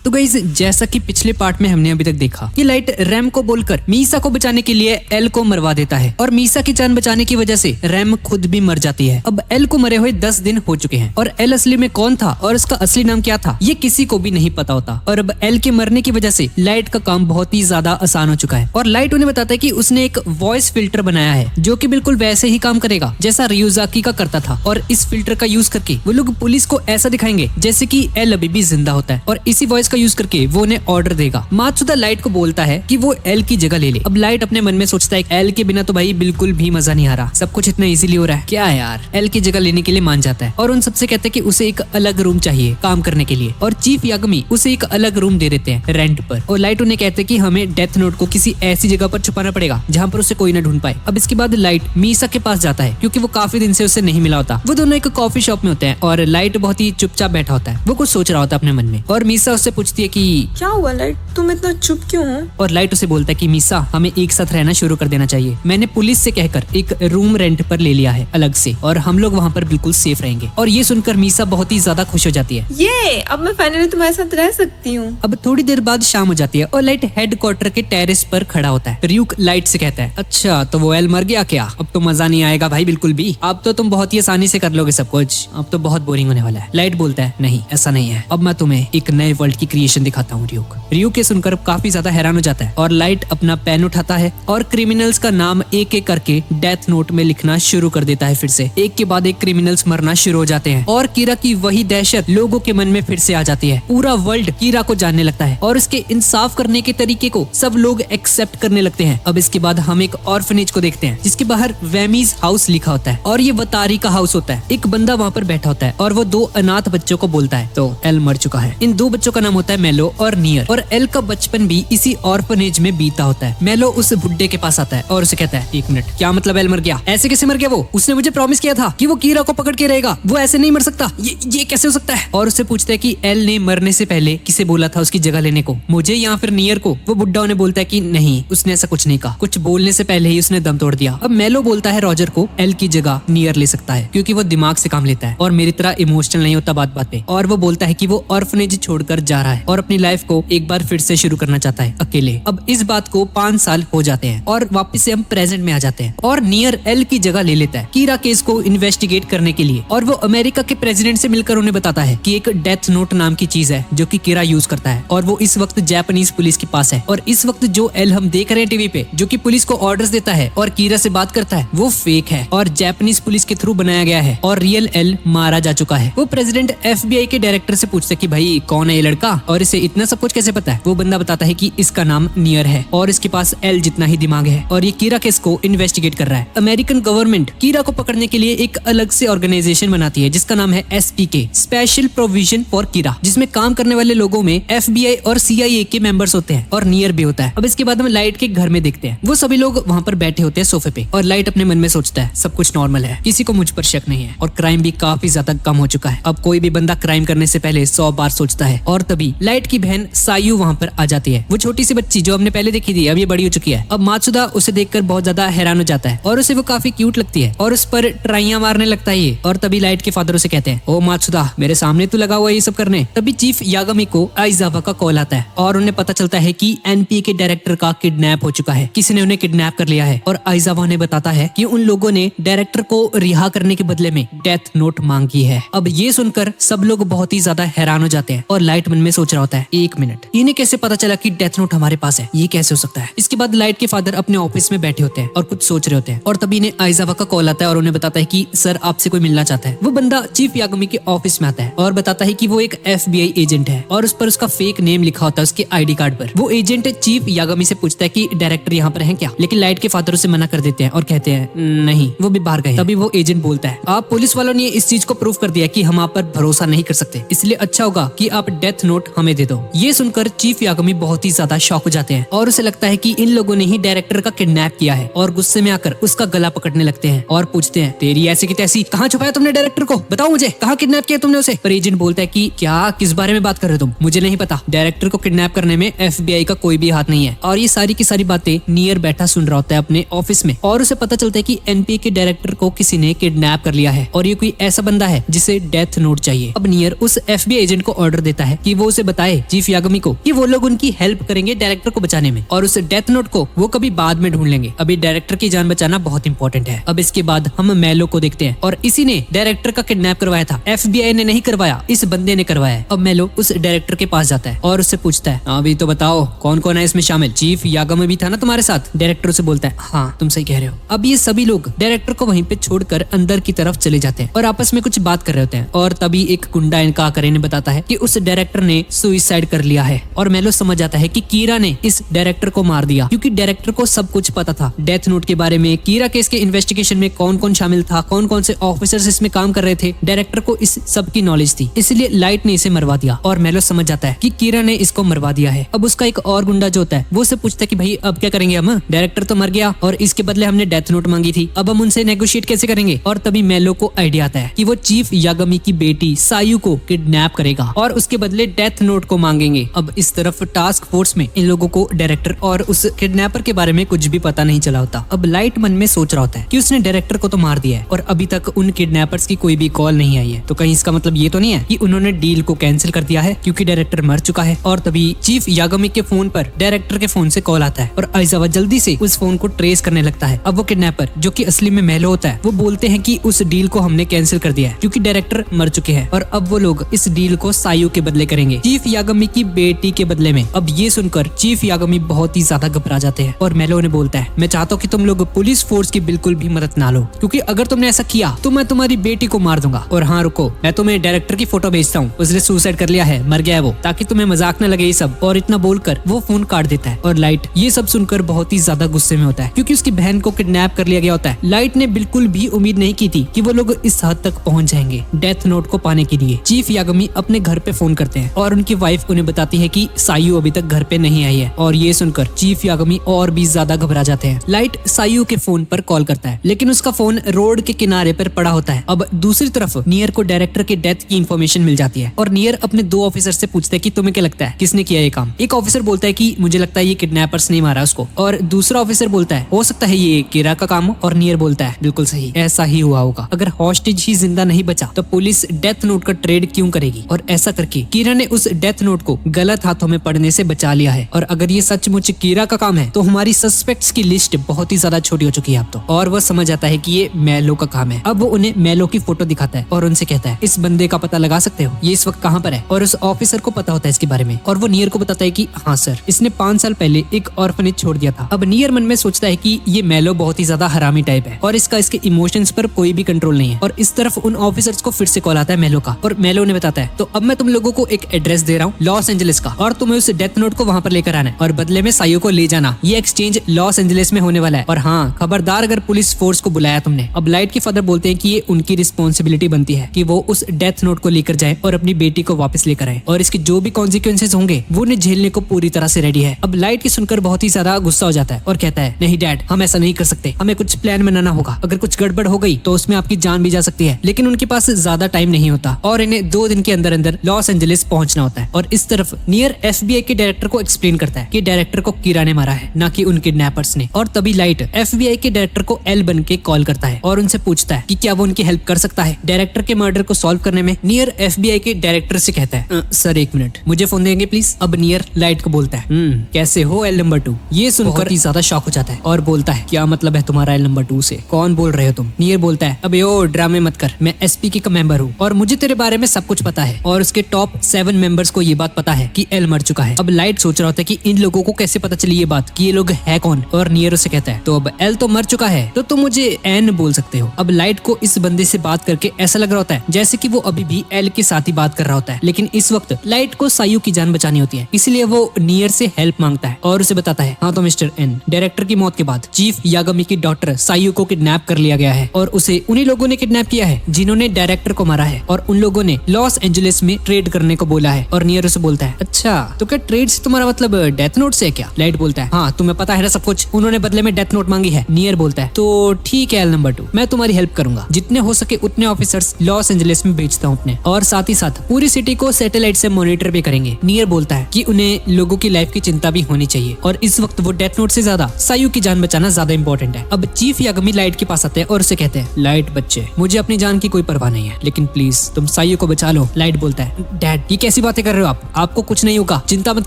तो गाइस, जैसा कि पिछले पार्ट में हमने अभी तक देखा कि लाइट रैम को बोलकर मीसा को बचाने के लिए एल को मरवा देता है और मीसा की जान बचाने की वजह से रैम खुद भी मर जाती है। अब एल को मरे हुए 10 दिन हो चुके हैं और एल असली में कौन था और उसका असली नाम क्या था ये किसी को भी नहीं पता होता। और अब एल के मरने की वजह से लाइट का काम बहुत ही ज्यादा आसान हो चुका है और लाइट उन्हें बताता है कि उसने एक वॉइस फिल्टर बनाया है जो कि बिल्कुल वैसे ही काम करेगा जैसा रियोजाकी का करता था। और इस फिल्टर का यूज करके वो लोग पुलिस को ऐसा दिखाएंगे जैसे कि एल अभी भी जिंदा होता है और इसी वॉइस का यूज करके वो उन्हें ऑर्डर देगा। मात्सुदा लाइट को बोलता है कि वो एल की जगह ले ले। अब लाइट अपने मन में सोचता है एल के बिना तो भाई बिल्कुल भी मजा नहीं आ रहा, सब कुछ इतना इजीली हो रहा है क्या यार। एल की जगह लेने के लिए मान जाता है और उन सबसे कहते हैं कि उसे एक अलग रूम चाहिए काम करने के लिए और चीफ यागमी उसे एक अलग रूम दे देते हैं रेंट पर। और लाइट उन्हें कहते हैं कि हमें डेथ नोट को किसी ऐसी जगह पर छुपाना पड़ेगा जहाँ पर उसे कोई न ढूंढ पाए। अब इसके बाद लाइट मीसा के पास जाता है क्योंकि वो काफी दिन से उससे नहीं मिला होता। वो दोनों एक कॉफी शॉप में होते हैं और लाइट बहुत ही चुपचाप बैठा होता है, वो कुछ सोच रहा होता है अपने मन में। और मीसा उससे पूछती है कि क्या हुआ लाइट, तुम इतना चुप क्यों हो? और लाइट उसे बोलता है कि मीसा हमें एक साथ रहना शुरू कर देना चाहिए, मैंने पुलिस से कहकर एक रूम रेंट पर ले लिया है अलग से और हम लोग वहाँ पर बिल्कुल सेफ रहेंगे। और ये सुनकर मीसा बहुत ही ज्यादा खुश हो जाती है, ये अब मैं फाइनली तुम्हारे साथ रह सकती हूँ। अब थोड़ी देर बाद शाम हो जाती है और लाइट हेडक्वार्टर के टेरेस पर खड़ा होता है। रियूक लाइट से कहता है अच्छा तो वो एल मर गया क्या, अब तो मजा नहीं आएगा भाई बिल्कुल भी, अब तो तुम बहुत ही आसानी से कर लोगे सब कुछ, अब तो बहुत बोरिंग होने वाला है। लाइट बोलता है नहीं ऐसा नहीं है, अब मैं तुम्हें एक नए वर्ल्ड की क्रिएशन दिखाता हूँ। रियूक के सुनकर काफी ज्यादा हैरान हो जाता है और लाइट अपना पेन उठाता है और क्रिमिनल्स का नाम एक एक करके डेथ नोट में लिखना शुरू कर देता है। फिर से एक के बाद एक क्रिमिनल्स मरना शुरू हो जाते हैं और कीरा की वही दहशत लोगों के मन में फिर से आ जाती है। पूरा वर्ल्ड कीरा को जानने लगता है और उसके इंसाफ करने के तरीके को सब लोग एक्सेप्ट करने लगते हैं। अब इसके बाद हम एक ऑर्फनेज को देखते हैं जिसके बाहर वेमीज हाउस लिखा होता है और ये वतारी का हाउस होता है। एक बंदा वहाँ पर बैठा होता है और वो 2 अनाथ बच्चों को बोलता है तो एल मर चुका है। इन 2 बच्चों का नाम होता है मेलो और नियर और एल का बचपन भी इसी ऑर्फनेज में बीता होता है। मेलो उस बुड्ढे के पास आता है और उसे कहता है 1 मिनट क्या मतलब एल मर गया, ऐसे कैसे मर गया, वो उसने मुझे प्रॉमिस किया था कि वो कीरा को पकड़ के रहेगा, वो ऐसे नहीं मर सकता, ये कैसे हो सकता है। और उससे पूछता है कि एल ने मरने से पहले किसे बोला था उसकी जगह लेने को, मुझे या फिर नियर को। वो बुड्ढा उन्हें बोलता है कि नहीं उसने ऐसा कुछ नहीं कहा, कुछ बोलने से पहले ही उसने दम तोड़ दिया। अब मेलो बोलता है रॉजर को एल की जगह नियर ले सकता है क्योंकि वो दिमाग से काम लेता है और मेरी तरह इमोशनल नहीं होता बात बात पे। और वो बोलता है कि वो ऑर्फनेज छोड़कर जा रहा है और अपनी लाइफ को एक बार फिर से शुरू करना चाहता है अकेले। अब इस बात को 5 साल हो जाते हैं और वापस से हम प्रेजेंट में आ जाते हैं और नियर एल की जगह ले लेता है कीरा केस को इन्वेस्टिगेट करने के लिए। और वो अमेरिका के प्रेसिडेंट से मिलकर उन्हें बताता है कि एक डेथ नोट नाम की चीज है जो कि कीरा यूज करता है और वो इस वक्त जापानीज पुलिस के पास है। और इस वक्त जो एल हम देख रहे हैं टीवी पे जो कि पुलिस को ऑर्डर्स देता है और कीरा से बात करता है वो फेक है और जापानीज पुलिस के थ्रू बनाया गया है और रियल एल मारा जा चुका है। वो प्रेसिडेंट FBI के डायरेक्टर से पूछता है कि भाई कौन है ये लड़का और इसे इतना सब कुछ कैसे पता है। वो बंदा बताता है कि इसका नाम नियर है और इसके पास एल जितना ही दिमाग है और ये कीरा केस को इन्वेस्टिगेट कर रहा है। अमेरिकन गवर्नमेंट कीरा को पकड़ने के लिए एक अलग से ऑर्गेनाइजेशन बनाती है जिसका नाम है SPK स्पेशल प्रोविजन फॉर कीरा, जिसमें काम करने वाले लोगों में FBI और CIA के मेंबर्स होते हैं और नियर भी होता है। अब इसके बाद हम लाइट के घर में देखते हैं, वो सभी लोग वहाँ पर बैठे होते हैं सोफे पे और लाइट अपने मन में सोचता है सब कुछ नॉर्मल है, किसी को मुझ पर शक नहीं है और क्राइम भी काफी ज्यादा कम हो चुका है। अब कोई भी बंदा क्राइम करने से पहले 100 बार सोचता है। और तभी लाइट की बहन सायू वहाँ पर आ जाती है, वो छोटी सी बच्ची जो हमने पहले देखी थी अब ये बड़ी हो चुकी है। अब मात्सुदा उसे देखकर बहुत ज्यादा हैरान हो जाता है और उसे वो काफी क्यूट लगती है और उस पर ट्राइयां मारने लगता है ये। और तभी लाइट के फादर उसे कहते हैं ओ मात्सुदा मेरे सामने तू लगा हुआ है ये सब करने। तभी चीफ यागामी को आइजावा का कॉल आता है और उन्हें पता चलता है कि NPA के डायरेक्टर का किडनैप हो चुका है, किसी ने उन्हें किडनैप कर लिया है। और आइजावा ने बताता है कि उन लोगों ने डायरेक्टर को रिहा करने के बदले में डेथ नोट मांगी है। अब ये सुनकर सब लोग बहुत ही ज्यादा हैरान हो जाते हैं और लाइट मन में सोच रहा होता है 1 मिनट इन्हें कैसे पता चला कि डेथ नोट हमारे पास है, ये कैसे हो सकता है। इसके बाद लाइट के फादर अपने ऑफिस में बैठे होते हैं और कुछ सोच रहे होते हैं और तभी इन्हें आइजावा का कॉल आता है और उन्हें बताता है कि सर आपसे कोई मिलना चाहता है। वो बंदा चीफ यागामी के ऑफिस में आता है और बताता है कि वो एक FBI एजेंट है और उस पर उसका फेक नेम लिखा होता है उसके ID कार्ड पर। वो एजेंट चीफ यागामी से पूछता है कि डायरेक्टर यहाँ पर है क्या, लेकिन लाइट के फादर उसे मना कर देते हैं और कहते हैं नहीं वो भी बाहर गए। तभी वो एजेंट बोलता है आप पुलिस वालों ने इस चीज को प्रूव कर दिया कि हम आप पर भरोसा नहीं कर सकते, इसलिए अच्छा होगा कि आप डेथ नोट हमें दे दो। ये सुनकर चीफ यागामी बहुत ही ज्यादा शॉक हो जाते हैं और उसे लगता है कि इन लोगों ने ही डायरेक्टर का किडनैप किया है और गुस्से में आकर उसका गला पकड़ने लगते हैं और पूछते हैं तेरी ऐसी की तैसी, कहाँ छुपाया तुमने डायरेक्टर को, बताओ मुझे कहाँ किडनैप किया तुमने उसे। पर एजेंट बोलता है कि क्या किस बारे में बात कर रहे हो तुम, मुझे नहीं पता, डायरेक्टर को किडनैप करने में FBI का कोई भी हाथ नहीं है। और ये सारी की सारी बातें नियर बैठा सुन रहा होता है अपने ऑफिस में और उसे पता चलता है कि NPA के डायरेक्टर को किसी ने किडनैप कर लिया है और ये कोई ऐसा बंदा है जिसे डेथ नोट चाहिए। अब नियर उस FBI एजेंट को ऑर्डर देता है कि वो उस उसे बताए चीफ यागमी को कि वो लोग उनकी हेल्प करेंगे डायरेक्टर को बचाने में और उस डेथ नोट को वो कभी बाद में ढूंढ लेंगे। अभी डायरेक्टर की जान बचाना बहुत इंपॉर्टेंट है। अब इसके बाद हम मेलो को देखते हैं और इसी ने डायरेक्टर का किडनैप करवाया था। FBI ने नहीं करवाया, इस बंदे ने करवाया है। अब मेलो उस डायरेक्टर के पास जाता है और उससे पूछता है अभी तो बताओ कौन कौन है इसमें शामिल। चीफ यागमी भी था ना तुम्हारे साथ? डायरेक्टर उसे बोलता है हाँ तुम सही कह रहे हो। अब ये सभी लोग डायरेक्टर को वहीं पे छोड़कर अंदर की तरफ चले जाते हैं और आपस में कुछ बात कर रहे होते हैं और तभी एक गुंडा इनका आकर इन्हें बताता है कि उस डायरेक्टर ने सुइसाइड कर लिया है। और मेलो समझ जाता है कि कीरा ने इस डायरेक्टर को मार दिया क्योंकि डायरेक्टर को सब कुछ पता था डेथ नोट के बारे में, कीरा केस के इन्वेस्टिगेशन में कौन कौन शामिल था, कौन कौन से ऑफिसर्स इसमें काम कर रहे थे। डायरेक्टर को इस सब की नॉलेज थी, इसलिए लाइट ने इसे मरवा दिया और मेलो समझ जाता है कि कीरा ने इसको मरवा दिया है। अब उसका एक और गुंडा जो होता है वो उसे पूछता है कि भाई अब क्या करेंगे हम, डायरेक्टर तो मर गया और इसके बदले हमने डेथ नोट मांगी थी, अब हम उनसे नेगोशिएट कैसे करेंगे। और तभी मेलो को आइडिया आता है कि वो चीफ यागमी की बेटी सायू को किडनैप करेगा और उसके बदले डेथ नोट को मांगेंगे। अब इस तरफ टास्क फोर्स में इन लोगों को डायरेक्टर और उस किडनैपर के बारे में कुछ भी पता नहीं चला होता। अब लाइट मन में सोच रहा होता है कि उसने डायरेक्टर को तो मार दिया है और अभी तक उन किडनैपर्स की कोई भी कॉल नहीं आई है, तो कहीं इसका मतलब ये तो नहीं है कि उन्होंने डील को कैंसिल कर दिया है क्योंकि डायरेक्टर मर चुका है। और तभी चीफ यागमी के फोन पर डायरेक्टर के फोन से कॉल आता है और आइजावा जल्दी से उस फोन को ट्रेस करने लगता है। अब वो किडनैपर जो कि असली में मेलो होता है वो बोलते हैं कि उस डील को हमने कैंसिल कर दिया है क्योंकि डायरेक्टर मर चुके हैं और अब वो लोग इस डील को सायू के बदले करेंगे, चीफ यागमी की बेटी के बदले में। अब ये सुनकर चीफ यागमी बहुत ही ज्यादा घबरा जाते हैं और मेलो ने बोलता है मैं चाहता हूँ कि तुम लोग पुलिस फोर्स की बिल्कुल भी मदद ना लो क्योंकि अगर तुमने ऐसा किया तो मैं तुम्हारी बेटी को मार दूंगा। और हाँ रुको, मैं तुम्हें डायरेक्टर की फोटो भेजता हूँ, उसने सुसाइड कर लिया है, मर गया है वो, ताकि तुम्हें मजाक न लगे ये सब। और इतना बोलकर वो फोन काट देता है और लाइट ये सब सुनकर बहुत ही ज्यादा गुस्से में होता है क्योंकि उसकी बहन को किडनैप कर लिया गया होता है। लाइट ने बिल्कुल भी उम्मीद नहीं की थी कि वो लोग इस हद तक पहुंच जाएंगे डेथ नोट को पाने के लिए। चीफ यागमी अपने घर पे फोन करते हैं और उनकी वाइफ उन्हें बताती है कि सायू अभी तक घर पे नहीं आई है और ये सुनकर चीफ यागमी और भी ज्यादा घबरा जाते हैं। लाइट सायू के फोन पर कॉल करता है लेकिन उसका फोन रोड के किनारे पर पड़ा होता है। अब दूसरी तरफ नियर को डायरेक्टर के डेथ की इंफॉर्मेशन मिल जाती है और नियर अपने दो ऑफिसर से पूछता है कि तुम्हें क्या लगता है किसने किया ये काम। एक ऑफिसर बोलता है कि मुझे लगता है ये किडनैपर्स ने मारा उसको और दूसरा ऑफिसर बोलता है हो सकता है ये कीरा का काम हो और नियर बोलता है बिल्कुल सही, ऐसा ही हुआ होगा। अगर हॉस्टेज ही जिंदा नहीं बचा तो पुलिस डेथ नोट का ट्रेड क्यों करेगी। और ऐसा करके कीरा ने उस डेथ नोट को गलत हाथों में पड़ने से बचा लिया है और अगर ये सचमुच कीरा का काम है तो हमारी सस्पेक्ट्स की लिस्ट बहुत ही ज्यादा छोटी हो चुकी है अब तो। और वो समझ आता है कि ये मेलो का काम है। अब वो उन्हें मेलो की फोटो दिखाता है और उनसे कहता है इस बंदे का पता लगा सकते हो, ये इस वक्त कहाँ पर है। और उस ऑफिसर को पता होता है इसके बारे में और वो नियर को बताता है कि हाँ सर, इसने 5 साल पहले एक ऑर्फनेज छोड़ दिया था। अब नियर मन में सोचता है कि ये मेलो बहुत ही ज्यादा हरामी टाइप है और इसका इसके इमोशंस पर कोई भी कंट्रोल नहीं है। और इस तरफ उन ऑफिसर्स को फिर से कॉल आता है मेलो का और मेलो ने बताता है तो अब मैं तुम लोगों को एक एड्रेस दे रहा हूँ लॉस एंजलिस का और तुम्हें उस डेथ नोट को वहाँ पर लेकर आना है और बदले में सायू को ले जाना। ये एक्सचेंज लॉस एंजलिस में होने वाला है और हाँ खबरदार अगर पुलिस फोर्स को बुलाया तुमने। अब लाइट के फादर बोलते हैं कि ये उनकी रिस्पॉन्सिबिलिटी बनती है कि वो उस डेथ नोट को लेकर जाए और अपनी बेटी को वापस लेकर आए और इसके जो भी कॉन्सिक्वेंसेज होंगे वो उन्हें झेलने को पूरी तरह से रेडी है। अब लाइट की सुनकर बहुत ही ज्यादा गुस्सा हो जाता है और कहता है नहीं डैड, हम ऐसा नहीं कर सकते, हमें कुछ प्लान बनाना होगा। अगर कुछ गड़बड़ हो गई तो उसमें आपकी जान भी जा सकती है। लेकिन उनके पास ज्यादा टाइम नहीं होता और इन्हें 2 दिन के अंदर अंदर लॉस एंजलिस पहुंचना होता है। और इस तरफ नियर FBI के डायरेक्टर को एक्सप्लेन करता है कि डायरेक्टर को कीरा ने मारा है, ना कि उन किडनैपर्स ने। और तभी लाइट FBI के डायरेक्टर को एल बन के कॉल करता है और उनसे पूछता है कि क्या वो उनकी हेल्प कर सकता है डायरेक्टर के मर्डर को सॉल्व करने में। नियर FBI के डायरेक्टर से कहता है सर 1 मिनट, मुझे फोन देंगे प्लीज। अब नियर लाइट को बोलता है कैसे हो एल नंबर 2। ये सुनकर ही ज्यादा शॉक हो जाता है और बोलता है क्या मतलब है तुम्हारा एल नंबर 2 से, कौन बोल रहे हो तुम। नियर बोलता है अबे ओ ड्रामे मत कर, मैं SPK का मेंबर हूँ और मुझे तेरे बारे में सब कुछ पता है और उसके टॉप 7 मेंबर्स को ये बात पता है कि एल मर चुका है। अब लाइट सोच रहा होता है कि इन लोगों को कैसे पता चली ये बात कि ये लोग है कौन। और नियर उसे कहता है तो अब एल तो मर चुका है तो तुम मुझे एन बोल सकते हो। अब लाइट को इस बंदे से बात करके ऐसा लग रहा होता है जैसे कि वो अभी भी एल के साथ ही बात कर रहा होता है, लेकिन इस वक्त लाइट को सायू की जान बचानी होती है, इसलिए वो नियर से हेल्प मांगता है और उसे बताता है हाँ तो मिस्टर एन, डायरेक्टर की मौत के बाद चीफ यागमी की डॉटर सायू को किडनैप कर लिया गया है और उसे उन्हीं लोगों ने किडनैप किया है जिन्होंने डायरेक्टर को मारा है और उन लोगों ने लॉस एंजलिस में ट्रेड करने को बोला है। और नियर उसे बोलता है अच्छा तो क्या ट्रेड से तुम्हारा मतलब डेथ नोट से है क्या। लाइट बोलता है हाँ तुम्हें पता है ना सब कुछ, उन्होंने बदले में डेथ नोट मांगी है। नियर बोलता है तो ठीक है एल नंबर 2, मैं तुम्हारी हेल्प करूंगा, जितने हो सके उतने ऑफिसर्स लॉस एंजलिस में भेजता हूँ अपने और साथ ही साथ पूरी सिटी को सैटेलाइट से मॉनिटर भी करेंगे। नियर बोलता है कि उन्हें लोगों की लाइफ की चिंता भी होनी चाहिए और इस वक्त वो डेथ नोट से ज्यादा सायू की जान बचाना ज्यादा इंपॉर्टेंट है। अब चीफ यागमी लाइट के पास आते हैं और उसे कहते हैं लाइट बच्चे, मुझे अपनी जान की कोई परवाह नहीं है लेकिन प्लीज तुम सायू को बचा लो। लाइट बोलता है डैड ये कैसी सी बातें कर रहे हो आप? आपको कुछ नहीं होगा, चिंता मत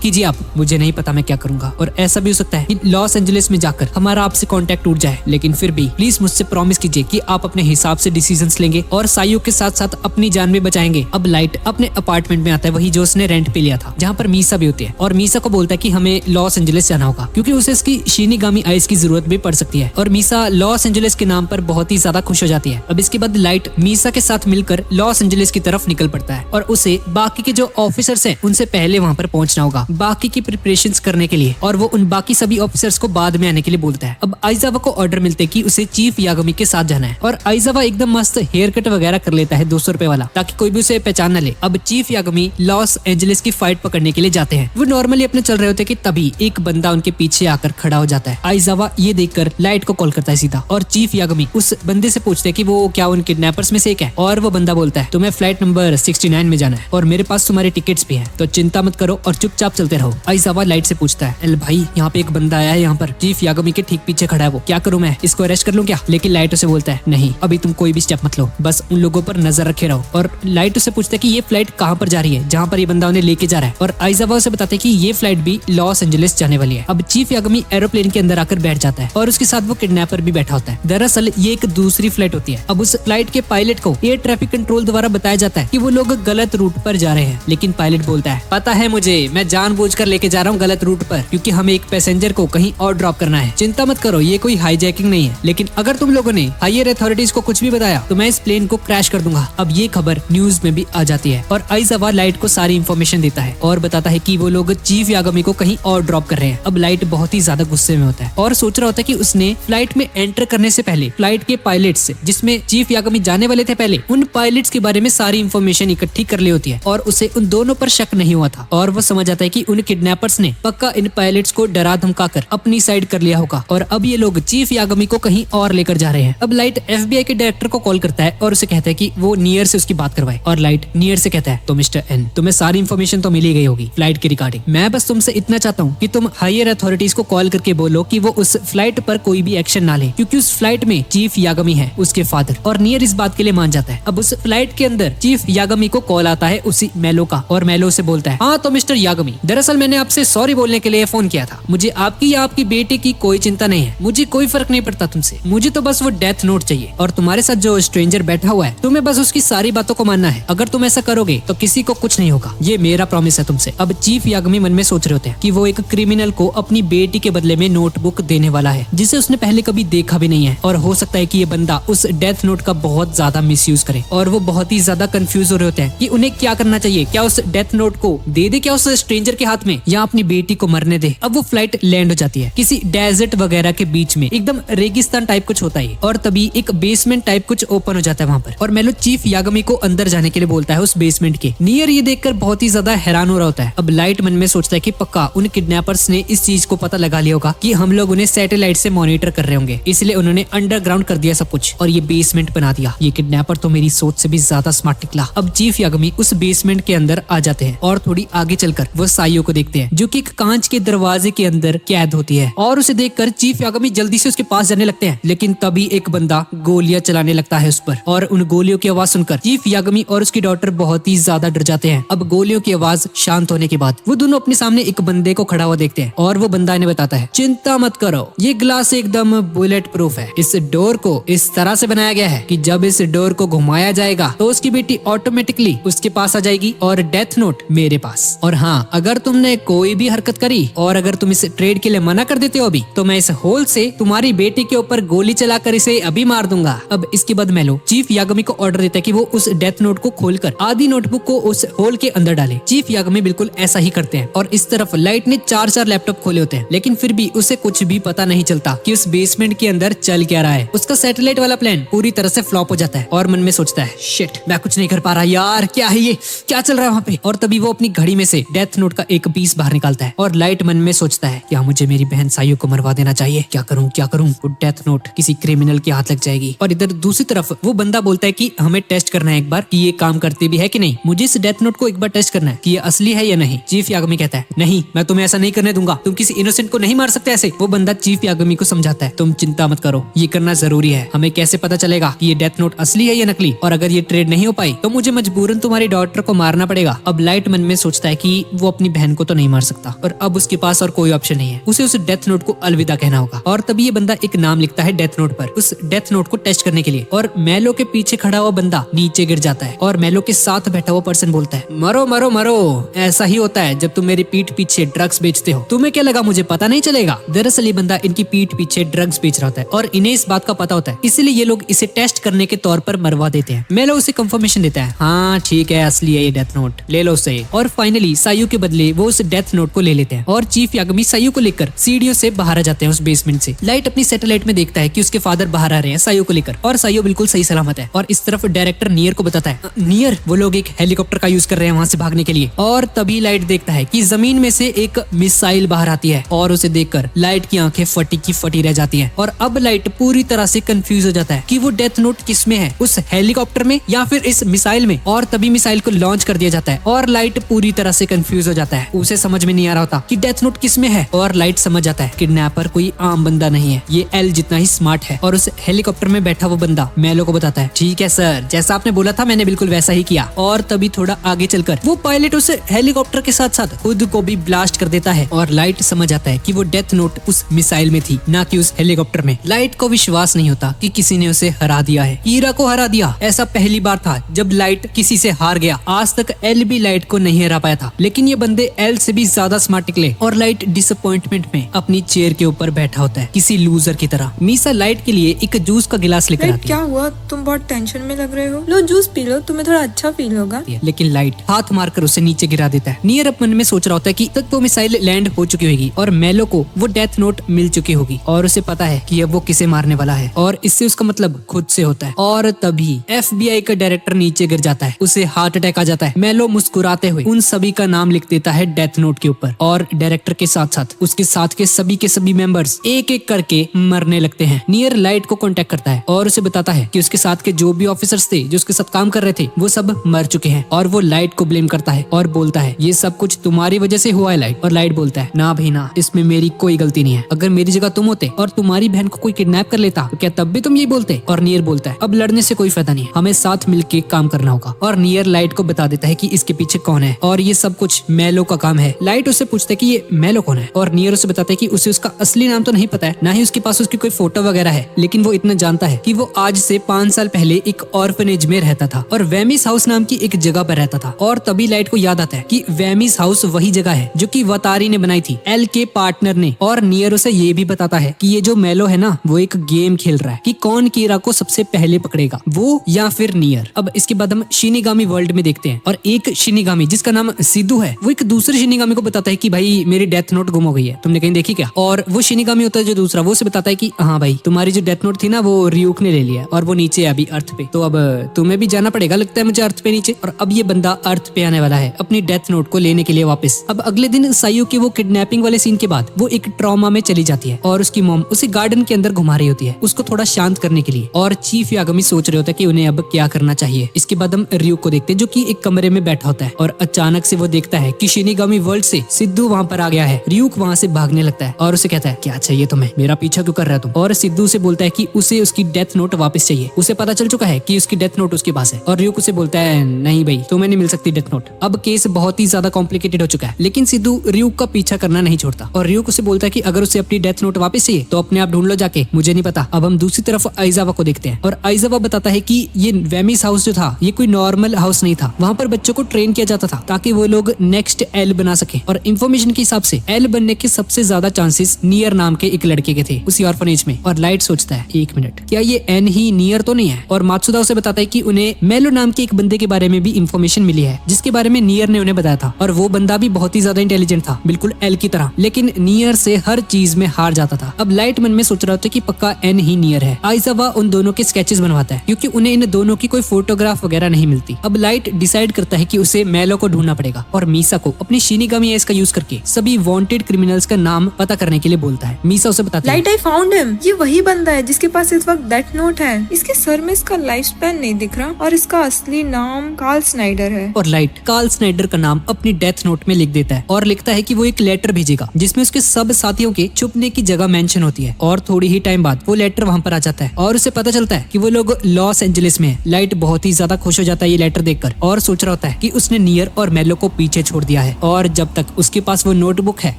कीजिए आप। मुझे नहीं पता मैं क्या करूंगा, और ऐसा भी हो सकता है कि लॉस एंजलिस में जाकर हमारा आपसे कांटेक्ट टूट जाए, लेकिन फिर भी प्लीज मुझसे प्रॉमिस कीजिए कि आप अपने हिसाब से डिसीजंस लेंगे और साइयो के साथ साथ अपनी जान भी बचाएंगे। अब लाइट अपने अपार्टमेंट में आता है, वही जो उसने रेंट पे लिया था, जहाँ पर मीसा भी होती है, और मीसा को बोलता है कि हमें लॉस एंजलिस जाना होगा क्योंकि उसे इसकी शिनिगामी आइस की जरूरत भी पड़ सकती है। और मीसा लॉस एंजलिस के नाम पर बहुत ही ज्यादा खुश हो जाती है। अब इसके बाद लाइट मीसा के साथ मिलकर लॉस एंजलिस की तरफ निकल पड़ता है और उसे बाकी के जो ऑफिसर्स हैं उनसे पहले वहाँ पर पहुंचना होगा बाकी की प्रिपरेशंस करने के लिए, और वो उन बाकी सभी ऑफिसर्स को बाद में आने के लिए बोलता है। अब आइजावा को ऑर्डर मिलते कि उसे चीफ यागमी के साथ जाना है, और आइजावा एकदम मस्त हेयर कट वगैरह कर लेता है 200 रुपए वाला, ताकि कोई भी उसे पहचान न ले। अब चीफ यागमी लॉस एंजलिस की फाइट पकड़ने के लिए जाते हैं। वो नॉर्मली अपने चल रहे होते कि तभी एक बंदा उनके पीछे आकर खड़ा हो जाता है। आइजावा ये देखकर लाइट को कॉल करता है सीधा, और चीफ यागमी उस बंदे से पूछते हैं कि वो क्या उन किडनैपर्स में से एक है, और वो बंदा बोलता है तुम्हें फ्लाइट नंबर 69 में जाना है और मेरे पास तुम्हारे टिकट्स भी हैं, तो चिंता मत करो और चुपचाप चलते रहो। आइजावा लाइट से पूछता है एल भाई यहाँ पे एक बंदा आया है, यहाँ पर चीफ यागमी के ठीक पीछे खड़ा है, वो क्या करूँ मैं, इसको अरेस्ट कर लूँ क्या? लेकिन लाइट उसे बोलता है नहीं, अभी तुम कोई भी स्टेप मत लो, बस उन लोगों पर नजर रखे रहो। और लाइट उसे पूछता है कि ये फ्लाइट कहाँ पर जा रही है जहाँ पर ये बंदा उन्हें लेके जा रहा है, और आइजावा उसे बताते कि ये फ्लाइट भी लॉस एंजलिस जाने वाली है। अब चीफ यागमी एरोप्लेन के अंदर आकर बैठ जाता है और उसके साथ वो किडनैपर भी बैठा होता है। दरअसल ये एक दूसरी फ्लाइट होती है। अब उस फ्लाइट के पायलट को एयर ट्रैफिक कंट्रोल द्वारा बताया जाता है कि वो लोग गलत रूट पर जा रहे हैं, लेकिन पायलट बोलता है पता है मुझे, मैं जानबूझकर लेके जा रहा हूँ गलत रूट पर, क्योंकि हमें एक पैसेंजर को कहीं और ड्रॉप करना है, चिंता मत करो ये कोई हाईजैकिंग नहीं है, लेकिन अगर तुम लोगों ने हायर अथॉरिटीज को कुछ भी बताया तो मैं इस प्लेन को क्रैश कर दूंगा। अब ये खबर न्यूज में भी आ जाती है और आइजावा लाइट को सारी इन्फॉर्मेशन देता है और बताता है कि वो लोग चीफ यागमी को कहीं और ड्रॉप कर रहे हैं। अब लाइट बहुत ही ज्यादा गुस्से में होता है और सोच रहा होता है कि उसने फ्लाइट में एंटर करने से पहले फ्लाइट के पायलट्स जिसमें चीफ यागमी जाने वाले थे पहले, उन पायलट्स के बारे में सारी इन्फॉर्मेशन इकट्ठी कर ली होती है, और उसे उन दोनों पर शक नहीं हुआ था, और वो समझ आता है कि उन किडनैपर्स ने पक्का इन पायलट्स को डरा धमका कर अपनी साइड कर लिया होगा, और अब ये लोग चीफ यागमी को कहीं और लेकर जा रहे हैं। अब लाइट FBI के डायरेक्टर को कॉल करता है और उसे कहता है कि वो नियर से उसकी बात करवाए, और लाइट नियर से कहता है तो मिस्टर एन, तुम्हें सारी इन्फॉर्मेशन तो मिली गई होगी फ्लाइट के रिगार्डिंग, मैं बस तुमसे इतना चाहता हूँ कि तुम हायर अथॉरिटीज को कॉल करके बोलो कि वो उस फ्लाइट पर कोई भी एक्शन ना ले, क्योंकि उस फ्लाइट में चीफ यागमी है उसके फादर, और नियर इस बात के लिए मान जाता है। अब उस फ्लाइट के अंदर चीफ यागमी को कॉल आता है उसी मेलो का, और मेलो से बोलता है हाँ तो मिस्टर यागमी, दरअसल मैंने आपसे सॉरी बोलने के लिए फोन किया था, मुझे आपकी या आपकी बेटे की कोई चिंता नहीं है, मुझे कोई फर्क नहीं पड़ता तुमसे, मुझे तो बस वो डेथ नोट चाहिए, और तुम्हारे साथ जो स्ट्रेंजर बैठा हुआ है तुम्हें बस उसकी सारी बातों को मानना है, अगर तुम ऐसा करोगे तो किसी को कुछ नहीं होगा, ये मेरा प्रॉमिस है तुमसे। अब चीफ यागमी मन में सोच रहे होते हैं कि वो एक क्रिमिनल को अपनी बेटी के बदले में नोटबुक देने वाला है जिसे उसने पहले कभी देखा भी नहीं है, और हो सकता है कि ये बंदा उस डेथ नोट का बहुत ज्यादा मिसयूज करे, और वो बहुत ही ज्यादा कंफ्यूज हो रहे होते हैं कि उन्हें क्या करना चाहिए, क्या उस डेथ नोट को दे दे क्या उस स्ट्रेंजर के हाथ में, या अपनी बेटी को मरने दे। अब वो फ्लाइट लैंड हो जाती है किसी डेजर्ट वगैरह के बीच में, एकदम रेगिस्तान टाइप कुछ होता है, और तभी एक बेसमेंट टाइप कुछ ओपन हो जाता है वहाँ पर, और मेलो चीफ यागमी को अंदर जाने के लिए बोलता है उस बेसमेंट के। नियर ये देखकर बहुत ही ज्यादा हैरान हो रहा होता है। अब लाइट मन में सोचता है कि पक्का उन किडनैपर्स ने इस चीज को पता लगा लिया होगा कि हम लोग उन्हें सैटेलाइट से मॉनिटर कर रहे होंगे, इसलिए उन्होंने अंडरग्राउंड कर दिया सब कुछ और ये बेसमेंट बना दिया। ये किडनैपर तो मेरी सोच से भी ज्यादा स्मार्ट निकला। अब चीफ यागमी उस बेसमेंट के अंदर आ जाते हैं और थोड़ी आगे चलकर वो साइयो को देखते हैं जो कि एक कांच के दरवाजे के अंदर कैद होती है, और उसे देखकर चीफ यागमी जल्दी से उसके पास जाने लगते हैं, लेकिन तभी एक बंदा गोलियां चलाने लगता है उस पर, और उन गोलियों की आवाज सुनकर चीफ यागमी और उसकी डॉटर बहुत ही ज्यादा डर जाते हैं। अब गोलियों की आवाज शांत होने के बाद वो दोनों अपने सामने एक बंदे को खड़ा हुआ देखते हैं, और वो बंदा इन्हें बताता है चिंता मत करो, ये ग्लास एकदम बुलेट प्रूफ है, इस डोर को इस तरह से बनाया गया है कि जब इस डोर को घुमाया जाएगा तो उसकी बेटी ऑटोमेटिकली उसके पास आ जाएगी और डेथ नोट मेरे पास। और हाँ, अगर तुमने कोई भी हरकत करी और अगर तुम इस ट्रेड के लिए मना कर देते हो अभी, तो मैं इस होल से तुम्हारी बेटी के ऊपर गोली चलाकर इसे अभी मार दूंगा। अब इसके बाद मेलो चीफ यागमी को ऑर्डर देता है कि वो उस डेथ नोट को खोलकर आधी नोटबुक को उस होल के अंदर डाले। चीफ यागमी बिल्कुल ऐसा ही करते हैं, और इस तरफ लाइट ने 4 लैपटॉप खोले होते हैं, लेकिन फिर भी उसे कुछ भी पता नहीं चलता कि उस बेसमेंट के अंदर चल क्या रहा है। उसका सैटेलाइट वाला प्लान पूरी तरह से फ्लॉप हो जाता है और मन में सोचता है शिट, मैं कुछ नहीं कर पा रहा यार, क्या है ये, क्या चल रहा है वहाँ पे। और तभी वो अपनी घड़ी में से डेथ नोट का एक पीस बाहर निकालता है, और लाइट मन में सोचता है क्या मुझे मेरी बहन साइयो को मरवा देना चाहिए, क्या करूँ क्या करूँ, वो डेथ नोट किसी क्रिमिनल के हाथ लग जाएगी। और इधर दूसरी तरफ वो बंदा बोलता है कि हमें टेस्ट करना है एक बार कि ये काम करती भी है कि नहीं, मुझे इस डेथ नोट को एक बार टेस्ट करना है कि ये असली है या नहीं। चीफ यागमी कहता है नहीं, मैं तुम्हें ऐसा नहीं करने दूंगा, तुम किसी इनोसेंट को नहीं मार सकते ऐसे। वो बंदा चीफ यागमी को समझाता है तुम चिंता मत करो, ये करना जरूरी है, हमें कैसे पता चलेगा कि ये डेथ नोट असली है या नकली, और अगर ये ट्रेड नहीं हो पाई तो मुझे मजबूरन तुम्हारी डॉटर को मारना पड़ेगा पड़ेगा। अब लाइट मन में सोचता है कि वो अपनी बहन को तो नहीं मार सकता और अब उसके पास और कोई ऑप्शन नहीं है, उसे उस डेथ नोट को अलविदा कहना होगा। और तभी ये बंदा एक नाम लिखता है डेथ नोट पर उस डेथ नोट को टेस्ट करने के लिए, और मेलो के पीछे खड़ा हुआ बंदा नीचे गिर जाता है और मेलो के साथ बैठा हुआ पर्सन बोलता है, मरो मरो मरो, ऐसा ही होता है जब तुम मेरी पीठ पीछे ड्रग्स बेचते हो, तुम्हें क्या लगा मुझे पता नहीं चलेगा। दरअसल ये बंदा इनकी पीठ पीछे ड्रग्स बेच रहा होता है और इन्हें इस बात का पता होता है, इसलिए ये लोग इसे टेस्ट करने के तौर पर मरवा देते हैं। मेलो उसे कंफर्मेशन देता है, हाँ ठीक है असली है ये डेथ नोट, ले लो उसे। और फाइनली सायू के बदले वो उस डेथ नोट को ले लेते हैं और चीफ यागमी सायू को लेकर सीढ़ियों से बाहर आ जाते हैं उस बेसमेंट से। लाइट अपनी सैटेलाइट में देखता है कि उसके फादर बाहर आ रहे हैं सायू को लेकर और सायू बिल्कुल सही सलामत है। और इस तरफ डायरेक्टर नियर को बताता है, नियर वो लोग एक हेलीकॉप्टर का यूज कर रहे हैं वहां से भागने के लिए। और तभी लाइट देखता है कि जमीन में से एक मिसाइल बाहर आती है और उसे देखकर लाइट की आंखें फटी की फटी रह जाती हैं। और अब लाइट पूरी तरह से कंफ्यूज हो जाता है कि वो डेथ नोट किस में है, उस हेलीकॉप्टर में या फिर इस मिसाइल में। और तभी मिसाइल को लॉन्च कर दिया जाता है और लाइट पूरी तरह से कंफ्यूज हो जाता है, उसे समझ में नहीं आ रहा होता कि डेथ नोट किस में है। और लाइट समझ जाता है किडनैपर कोई आम बंदा नहीं है, ये एल जितना ही स्मार्ट है। और उस हेलीकॉप्टर में बैठा वो बंदा मेलो को बताता है, ठीक है सर, जैसा आपने बोला था मैंने बिल्कुल वैसा ही किया। और तभी थोड़ा आगे चलकर वो पायलट उस हेलीकॉप्टर के साथ साथ खुद को भी ब्लास्ट कर देता है और लाइट समझ आता है कि वो डेथ नोट उस मिसाइल में थी, ना कि उस हेलीकॉप्टर में। लाइट को विश्वास नहीं होता कि किसी ने उसे हरा दिया है, कीरा को हरा दिया। ऐसा पहली बार था जब लाइट किसी से हार गया, आज तक एल भी लाइट को नहीं हरा पाया था। लेकिन ये बंदे एल से भी ज्यादा स्मार्ट निकले और लाइट डिसअपॉइंटमेंट में अपनी चेयर के ऊपर बैठा होता है किसी लूजर की तरह। मीसा लाइट के लिए एक जूस का गिलास लेकर आती है। क्या हुआ, तुम बहुत टेंशन में लग रहे हो, लो जूस पी लो, तुम्हें थोड़ा अच्छा फील होगा। लेकिन लाइट हाथ मारकर उसे नीचे गिरा देता है। नियर अब मन में सोच रहा होता है कि तक वो मिसाइल लैंड हो चुकी होगी और मेलो को वो डेथ नोट मिल चुकी होगी और उसे पता है कि अब वो किसे मारने वाला है और इससे उसका मतलब खुद से होता है। और तभी FBI का डायरेक्टर नीचे गिर जाता है, उसे हार्ट अटैक आ जाता है। मेलो मुस्कुराते हुए उन सभी का नाम लिख देता है डेथ नोट के ऊपर और डायरेक्टर के साथ साथ उसके साथ के सभी मेंबर्स एक एक करके मरने लगते हैं। नियर लाइट को कांटेक्ट करता है और उसे बताता है कि उसके साथ के जो भी ऑफिसर्स थे जो उसके साथ काम कर रहे थे वो सब मर चुके हैं। और वो लाइट को ब्लेम करता है और बोलता है ये सब कुछ तुम्हारी वजह से हुआ है लाइट। और लाइट बोलता है ना भाई ना, इसमें मेरी कोई गलती नहीं है, अगर मेरी जगह तुम होते और तुम्हारी बहन को कोई किडनैप कर लेता तो क्या तब भी तुम ये बोलते। और नियर बोलता है अब लड़ने से कोई फायदा नहीं है, हमें साथ मिलके काम करना होगा। और नियर लाइट को बता देता है कि इसके पीछे कौन है और ये सब कुछ मेलो का काम है। लाइट उससे पूछता है कि ये मेलो कौन है और नियर उसे बताता है कि उसे उसका असली नाम तो नहीं पता है, ना ही उसके पास उसकी कोई फोटो वगैरह है, लेकिन वो इतना जानता है कि वो आज से 5 साल पहले एक ऑर्फनेज में रहता था और वेमिस हाउस नाम की एक जगह पर रहता था। और तभी लाइट को याद आता है कि वेमिस हाउस वही जगह है जो कि वतारी ने बनाई थी, एल के पार्टनर ने। और नियर उसे ये भी बताता है कि ये जो मेलो है ना वो एक गेम खेल रहा है कि कौन कीरा को सबसे पहले पकड़ेगा, वो या फिर नियर। अब इसके बाद हम शिनिगामी वर्ल्ड में देखते हैं और एक शिनिगामी जिसका नाम सिद्धू है वो एक दूसरे शिनिगामी को बताता है कि भाई मेरी डेथ नोट गुम हो गई है, तुमने कहीं देखी क्या। और वो शिनिगामी होता है जो दूसरा, वो उसे बताता है कि हाँ भाई तुम्हारी जो डेथ नोट थी ना वो रियूक ने ले लिया और वो नीचे है अभी अर्थ पे, तो अब तुम्हें भी जाना पड़ेगा लगता है मुझे अर्थ पे नीचे। और अब ये बंदा अर्थ पे आने वाला है अपनी डेथ नोट को लेने के लिए वापस। अब अगले दिन सायू के वो किडनैपिंग वाले सीन के बाद वो एक ट्रॉमा में चली जाती है और उसकी मॉम उसे गार्डन के अंदर घुमा रही होती है उसको थोड़ा शांत करने के लिए। और चीफ यागमी सोच रहे होते हैं कि उन्हें अब क्या करना चाहिए। इसके बाद हम रियूक को देखते हैं जो कि एक कमरे में बैठा होता है और अचानक से वो देखता है कि शिनिगामी वर्ल्ड से सिद्धू वहाँ पर आ गया है। रियूक वहाँ से भागने लगता है और उसे कहता है क्या चाहिए तुम्हें, मेरा पीछा क्यों कर रहा है तुम। और सिद्धू से बोलता है कि उसे उसकी डेथ नोट वापस चाहिए, उसे पता चल चुका है कि उसकी डेथ नोट उसके पास है। और रियूक उसे बोलता है नहीं भाई तुम्हें नहीं मिल सकती डेथ नोट। अब केस बहुत ही ज्यादा कॉम्प्लिकेटेड हो चुका है, लेकिन सिद्धू रियूक का पीछा करना नहीं छोड़ता और रियूक उसे बोलता है कि अगर उसे अपनी डेथ नोट वापस चाहिए तो अपने आप ढूंढ लो जाके, मुझे नहीं पता। अब हम दूसरी तरफ आइजावा को देखते हैं और आइजावा बताता है कि ये वेमिस हाउस जो था ये कोई नॉर्मल हाउस नहीं था, वहाँ पर बच्चों को ट्रेन किया जाता था ताकि वो लोग नेक्स्ट एल बना सके। और इन्फॉर्मेशन के हिसाब से एल बनने के सबसे ज्यादा चांसेस नियर नाम के एक लड़के के थे उसी ऑर्फनेज में। और लाइट सोचता है एक मिनट क्या ये एन ही नियर तो नहीं है। और मात्सुदा उसे बताता है कि उन्हें मेलो नाम के एक बंदे के बारे में भी इन्फॉर्मेशन मिली है जिसके बारे में नियर ने उन्हें बताया था और वो बंदा भी बहुत ही ज्यादा इंटेलिजेंट था बिल्कुल एल की तरह, लेकिन नियर से हर चीज में हार जाता था। अब लाइट मन में सोच रहा था कि पक्का एन ही नियर है। आइजावा उन दोनों के स्केचेस बनवाता है क्योंकि उन्हें इन दोनों की कोई फोटोग्राफ वगैरह नहीं मिलती। अब लाइट डिसाइड करता है कि उसे मेलो को ढूंढना पड़ेगा और मीसा को अपनी शिनिगामी एस का यूज करके सभी वांटेड क्रिमिनल्स का नाम पता करने के लिए बोलता है। मीसा उसे बताती है लाइट आई फाउंड हिम, ये वही बंदा है जिसके पास इस वक्त डेथ नोट है। इसके सर में इसका लाइफ स्पैन नहीं दिख रहा और इसका असली नाम कार्ल स्नाइडर है। और लाइट कार्ल स्नाइडर का नाम अपनी डेथ नोट में लिख देता है और लिखता है कि वो एक लेटर भेजेगा जिसमें उसके सब साथियों के छुपने की जगह मेंशन होती है। और थोड़ी ही टाइम बाद वो लेटर वहाँ पर आ जाता है और उसे पता चलता है कि वो लोग लॉस एंजलिस में है। लाइट बहुत ही ज्यादा खुश हो जाता है ये लेटर देखकर और सोच रहा होता है है कि उसने नियर और मेलो को पीछे छोड़ दिया है और जब तक उसके पास वो नोटबुक है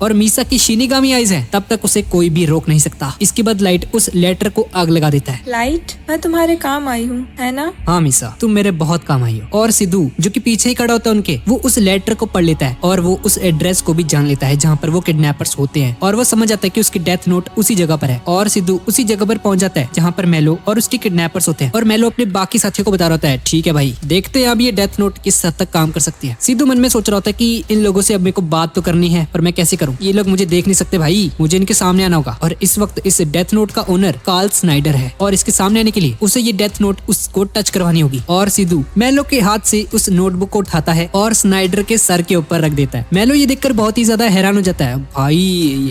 और मीसा की शिनिगामी आइज है तब तक उसे कोई भी रोक नहीं सकता। इसके बाद लाइट उस लेटर को आग लगा देता है। लाइट, मैं तुम्हारे काम आई हूँ, है ना? हाँ मीसा, तुम मेरे बहुत काम आई हो। और सिद्धू जो कि पीछे ही खड़ा होता है उनके, वो उस लेटर को पढ़ लेता है और वो उस एड्रेस को भी जान लेता है जहाँ पर वो किडनैपर्स होते हैं और वो समझ आता है कि उसकी डेथ नोट उसी जगह पर है। और सिद्धू उसी जगह पर पहुंच जाता है जहाँ पर मेलो और उसके किडनैपर्स होते हैं और मेलो अपने बाकी साथियों को बता रहा होता है, ठीक है भाई, देखते हैं अब ये डेथ नोट किस हद तक काम कर सकती है। सिद्धू मन में सोच रहा होता है कि इन लोगों से अब मेरे को बात तो करनी है पर मैं कैसे करूँ, ये लोग मुझे देख नहीं सकते भाई, मुझे इनके सामने आना होगा। और इस वक्त इस डेथ नोट का ओनर कार्ल स्नाइडर है और इसके सामने आने के लिए उसे ये डेथ नोट उसको टच करवानी होगी। और सिद्धू मेलो के हाथ से उस नोटबुक को उठाता है और स्नाइडर के सर के ऊपर रख देता है। मेलो ये देखकर बहुत ही ज्यादा हैरान हो जाता है, भाई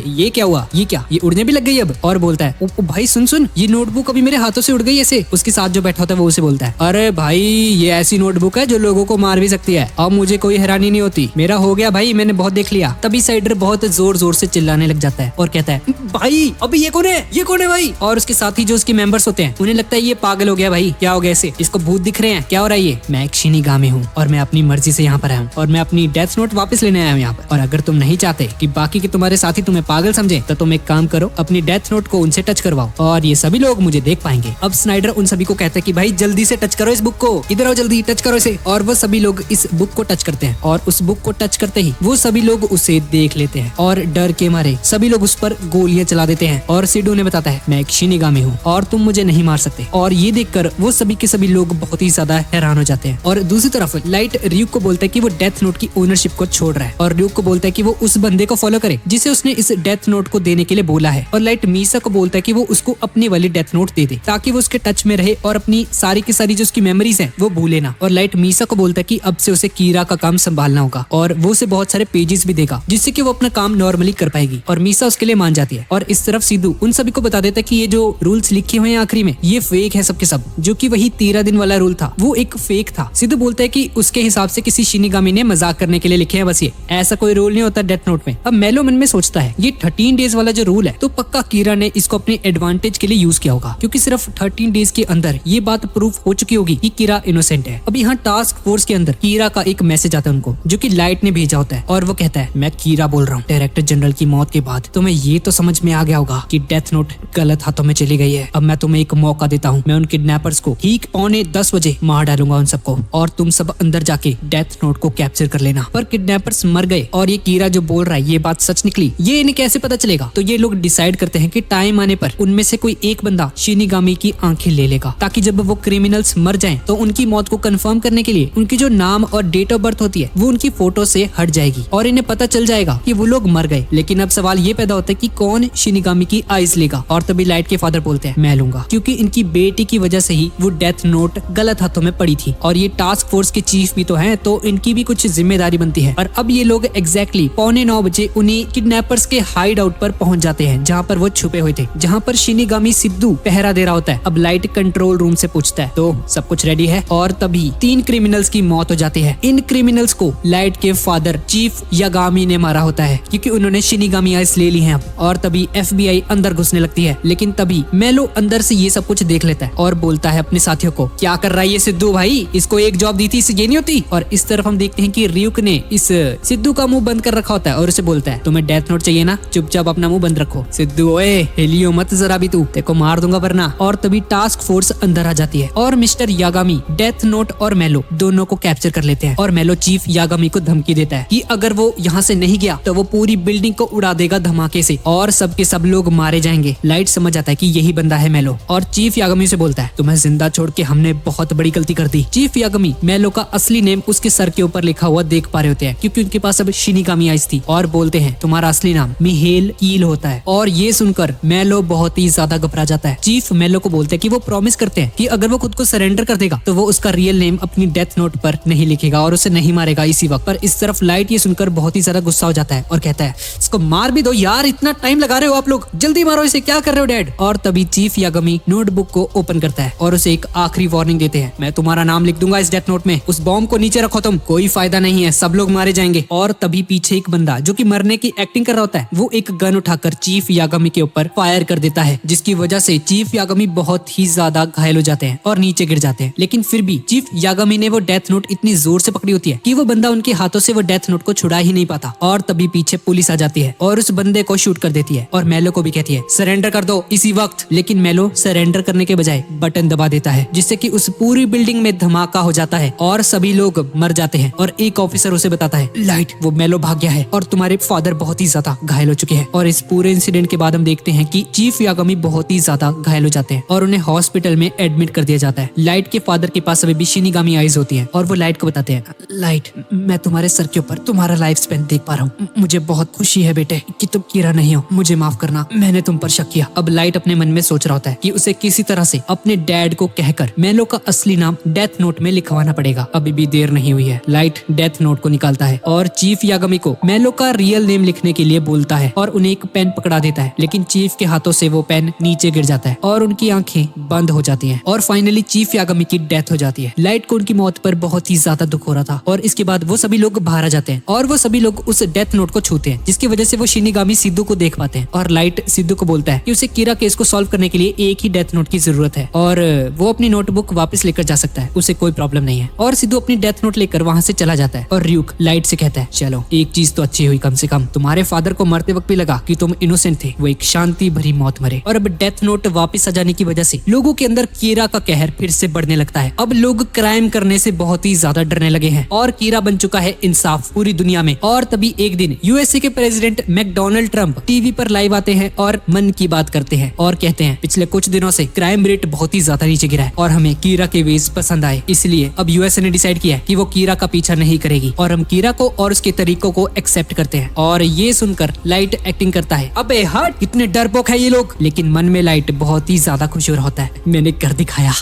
ये क्या हुआ, ये क्या, ये उड़ने भी लग गई अब। और बोलता है, ओ भाई सुन सुन, ये नोटबुक अभी मेरे हाथों से उड़ गई ऐसे। उसके साथ जो बैठा होता है वो उसे बोलता है, अरे भाई ये ऐसी नोटबुक है जो लोगों को मार भी सकती है, अब मुझे कोई हैरानी नहीं होती, मेरा हो गया भाई, मैंने बहुत देख लिया। तभी स्नाइडर बहुत जोर जोर से चिल्लाने लग जाता है और कहता है, भाई अभी ये कौन है, ये कौन है भाई। और उसके साथ ही जो उसके मेंबर्स होते हैं उन्हें लगता है ये पागल हो गया भाई, क्या हो गया इसे, इसको भूत दिख रहे हैं, क्या हो रहा है ये, मैं एक शिनिगामी हूँ और मैं अपनी मर्जी से यहाँ पर आया हूँ और मैं अपनी डेथ नोट वापस लेने आया हूँ यहाँ पर। और अगर तुम नहीं चाहते कि बाकी के तुम्हारे साथी तुम्हें पागल समझे तो तुम एक काम करो, अपनी डेथ नोट को उनसे टच करवाओ और ये सभी लोग मुझे देख पाएंगे। अब स्नाइडर उन सभी को कहता है कि भाई जल्दी से टच करो इस बुक को, इधर आओ जल्दी टच करो इसे। और वो सभी लोग इस बुक को टच करते हैं और उस बुक को टच करते ही वो सभी लोग उसे देख लेते हैं और डर के मारे सभी लोग उस पर गोलियां चला देते हैं। और सिद्धू ने बताता है, मैं एक शिनिगामी हूँ और तुम मुझे नहीं मार सकते। और ये देखकर वो सभी के सभी लोग बहुत ही ज्यादा हैरान हो जाते हैं। और दूसरी तरफ लाइट र्यूक को बोलता है कि वो डेथ नोट की ओनरशिप को छोड़ रहा है और र्यूक को बोलता है कि वो उस बंदे को फॉलो करे जिसे उसने इस डेथ नोट को देने के लिए बोला है। और लाइट मीसा को बोलता है कि वो उसको अपनी वाली डेथ नोट दे दे ताकि वो उसके टच में रहे और अपनी सारी की सारी जो उसकी मेमोरीज हैं वो भूले ना। और लाइट मीसा को बोलता है कि अब से उसे कीरा का काम संभालना होगा और वो उसे बहुत सारे पेजेस भी देगा जिससे कि वो अपना काम नॉर्मली कर पाएगी। और मीसा उसके लिए मान जाती है। और इस तरफ सिद्धू उन सभी को बता देता है कि ये जो रूल्स लिखे हुए हैं आखिरी में ये फेक है सबके सब, जो कि वही 13 दिन वाला रूल था वो एक फेक था। सिद्धू बोलता है कि उसके हिसाब से किसी शिनिगामी ने मजाक करने के लिए लिखे हैं बस, ये ऐसा कोई रूल नहीं होता डेथ नोट में। अब मेलो मन में सोचता है ये 13 डेज वाला जो रूल है तो पक्का कीरा ने इसको अपने एडवांटेज के लिए यूज किया होगा, क्योंकि सिर्फ 13 डेज के अंदर ये बात प्रूफ हो चुकी होगी कि कीरा इनोसेंट है। अब यहाँ टास्क फोर्स के अंदर कीरा का एक मैसेज आता है उनको, जो कि लाइट ने भेजा होता है और वो कहता है, मैं कीरा बोल रहा हूँ, डायरेक्टर जनरल की मौत के बाद तुम्हें ये तो समझ में आ गया होगा कि डेथ नोट गलत हाथों में चली गई है। अब मैं तुम्हें एक मौका देता हूँ, मैं उन किडनैपर्स को ठीक 9:45 बजे मार डालूंगा उन सबको और तुम सब अंदर जाके डेथ नोट को कैप्चर कर लेना। पर किडनैपर्स मर गए और ये कीरा जो बोल रहा है ये बात सच निकली, ये इन्हें कैसे पता चलेगा। तो ये लोग डिसाइड करते हैं कि टाइम आने पर उनमें से कोई एक बंदा शिनिगामी की आंखें ले लेगा ताकि जब वो क्रिमिनल्स मर जाएं तो उनकी मौत को कंफर्म करने के लिए उनकी जो नाम और डेट ऑफ बर्थ होती है वो उनकी फोटो से हट जाएगी और इन्हें पता चल जाएगा कि वो लोग मर गए। लेकिन अब सवाल ये पैदा होता है कि कौन शिनिगामी की आइज लेगा। और तभी लाइट के फादर बोलते हैं, मैं लूंगा, क्योंकि इनकी बेटी की वजह से ही वो डेथ नोट गलत हाथों में पड़ी थी और ये टास्क फोर्स के चीफ भी तो हैं, तो इनकी भी कुछ जिम्मेदारी बनती है। और अब ये लोग एग्जैक्टली 9:15 बजे उन्हीं किडनैपर्स के हाइड आउट पर पहुंच जाते हैं जहाँ पर वो छुपे हुए थे, जहाँ पर शिनिगामी सिद्धू पहरा दे रहा होता है। अब लाइट कंट्रोल रूम से पूछता है, तो सब कुछ रेडी है। और तभी 3 क्रिमिनल्स की मौत हो जाती है। इन क्रिमिनल्स को लाइट के फादर चीफ यागामी ने मारा होता है क्योंकि उन्होंने शिनिगामी आइस ले ली है अब। और तभी FBI अंदर घुसने लगती है, लेकिन तभी मेलो अंदर से ये सब कुछ देख लेता है और बोलता है अपने साथियों को, क्या कर रहा है ये सिद्धू भाई, इसको एक जॉब दी थी इससे ये नहीं होती। और इस तरफ हम देखते हैं कि र्यूक ने इस सिद्धू का मुंह बंद कर रखा होता है और उसे बोलता है, तुम्हें डेथ नोट चाहिए ना, चुपचाप अपना मुंह बंद रखो। सिद्धू ओए हिलियो मत जरा भी, तू तेको मार दूंगा वरना। और तभी टास्क फोर्स अंदर आ जाती है और मिस्टर यागामी डेथ नोट और मेलो दोनों को कैप्चर कर लेते हैं। और मेलो चीफ यागामी को धमकी देता है कि अगर वो यहाँ से नहीं गया तो वो पूरी बिल्डिंग को उड़ा देगा धमाके से और सबके सब लोग मारे जाएंगे। लाइट समझ आता है कि यही बंदा है मेलो और चीफ यागामी से बोलता है, तुम्हें जिंदा छोड़ के हमने बहुत बड़ी गलती कर दी। चीफ यागामी मेलो का असली नेम उसके सर के ऊपर लिखा हुआ देख पा रहे होते हैं क्योंकि उनके पास अब शिनिगामी आइस थी और बोलते हैं, तुम्हारा असली नाम मिहेल कील होता है। और ये सुनकर मेलो बहुत ही ज्यादा घबरा जाता है। चीफ मेलो को बोलते हैं कि वो प्रॉमिस करते हैं कि अगर वो खुद को सरेंडर कर देगा तो वो उसका रियल नेम अपनी डेथ नोट पर नहीं लिखेगा और उसे नहीं मारेगा इसी वक्त। पर इस तरफ लाइट ये सुनकर बहुत ही ज्यादा गुस्सा हो जाता है और कहता है, इसको मार भी दो यार, इतना टाइम लगा रहे हो आप लोग, जल्दी मारो इसे, क्या कर रहे हो डैड। और तभी चीफ यागामी नोटबुक को ओपन करता है और उसे एक आखिरी वार्निंग देते हैं, मैं तुम्हारा नाम लिख दूंगा इस डेथ नोट में, उस बॉम्ब को नीचे रखो, तुम कोई फायदा नहीं है, सब लोग मारे जाएंगे। और तभी पीछे एक बंदा जो कि मरने की एक्टिंग कर रहा होता है वो एक गन उठाकर चीफ यागामी के ऊपर फायर कर देता है, जिसकी वजह से चीफ यागामी बहुत ही ज्यादा घायल हो जाते हैं और नीचे गिर जाते हैं। लेकिन फिर भी चीफ यागामी ने वो डेथ नोट इतनी इतनी जोर से पकड़ी होती है कि वो बंदा उनके हाथों से वो डेथ नोट को छुड़ा ही नहीं पाता। और तभी पीछे पुलिस आ जाती है और उस बंदे को शूट कर देती है और मेलो को भी कहती है सरेंडर कर दो इसी वक्त। लेकिन मेलो सरेंडर करने के बजाय बटन दबा देता है, जिससे कि उस पूरी बिल्डिंग में धमाका हो जाता है और सभी लोग मर जाते हैं। और एक ऑफिसर उसे बताता है लाइट वो मेलो भाग गया है और तुम्हारे फादर बहुत ही ज्यादा घायल हो चुके हैं। और इस पूरे इंसिडेंट के बाद हम देखते हैं कि चीफ यागामी बहुत ही ज्यादा घायल हो जाते हैं और उन्हें हॉस्पिटल में एडमिट कर दिया जाता है। लाइट के फादर के पास अभी भी शिनिगामी आईज होती है और वो लाइट को बताते हैं लाइट मैं तुम्हारे सर के ऊपर तुम्हारा लाइफ स्पेन देख पा रहा हूँ। मुझे बहुत खुशी है बेटे कि तुम कीरा नहीं हो, मुझे माफ करना, मैंने तुम पर शक किया। अब लाइट अपने मन में सोच रहा होता है कि उसे किसी तरह से अपने डैड को कहकर मेलो का असली नाम डेथ नोट में लिखवाना पड़ेगा। अभी भी देर नहीं हुई है। लाइट डेथ नोट को निकालता है और चीफ यागामी को मेलो का रियल नेम लिखने के लिए बोलता है और उन्हें एक पेन पकड़ा देता है। लेकिन चीफ के हाथों से वो पेन नीचे गिर जाता है और उनकी आंखें बंद हो जाती हैं और फाइनली चीफ यागामी की डेथ हो जाती है। लाइट को उनकी मौत पर बहुत ही ज्यादा दुख हो रहा था और इसके बाद वो सभी लोग बाहर आ जाते हैं और वो सभी लोग उस डेथ नोट को छूते हैं, जिसकी वजह से वो शिनिगामी सिद्धू को देख पाते हैं। और लाइट सिद्धू को बोलता है कि उसे कीरा केस को सॉल्व करने के लिए एक ही डेथ नोट की जरूरत है और वो अपनी नोटबुक वापस लेकर जा सकता है, उसे कोई प्रॉब्लम नहीं है। और सिद्धू अपनी डेथ नोट लेकर वहां से चला जाता है और र्यूक लाइट से कहता है चलो एक चीज तो अच्छी हुई, कम से कम तुम्हारे फादर को मरते वक्त भी लगा कि तुम इनोसेंट थे, वो एक शांति भरी मौत मरे। और अब डेथ नोट वापस आ जाने की वजह से लोगों के अंदर कीरा का कहर फिर से बढ़ने लगता है। अब लोग क्राइम करने से बहुत ही ज्यादा डरने लगे हैं और कीरा बन चुका है इंसाफ पूरी दुनिया में। और तभी एक दिन यूएसए के प्रेसिडेंट मैकडोनाल्ड ट्रंप टीवी पर लाइव आते हैं और मन की बात करते हैं और कहते हैं पिछले कुछ दिनों से क्राइम रेट बहुत ही ज्यादा नीचे गिरा है और हमें कीरा के वेज पसंद आए, इसलिए अब यूएसए ने डिसाइड किया है कि वो कीरा का पीछा नहीं करेगी और हम कीरा को और उसके तरीकों को एक्सेप्ट करते हैं। और ये सुनकर लाइट एक्टिंग करता है अबे हट कितने डरपोक है ये लोग, लेकिन मन में लाइट बहुत ही ज्यादा खुश हो रहा होता है मैंने कर दिखाया।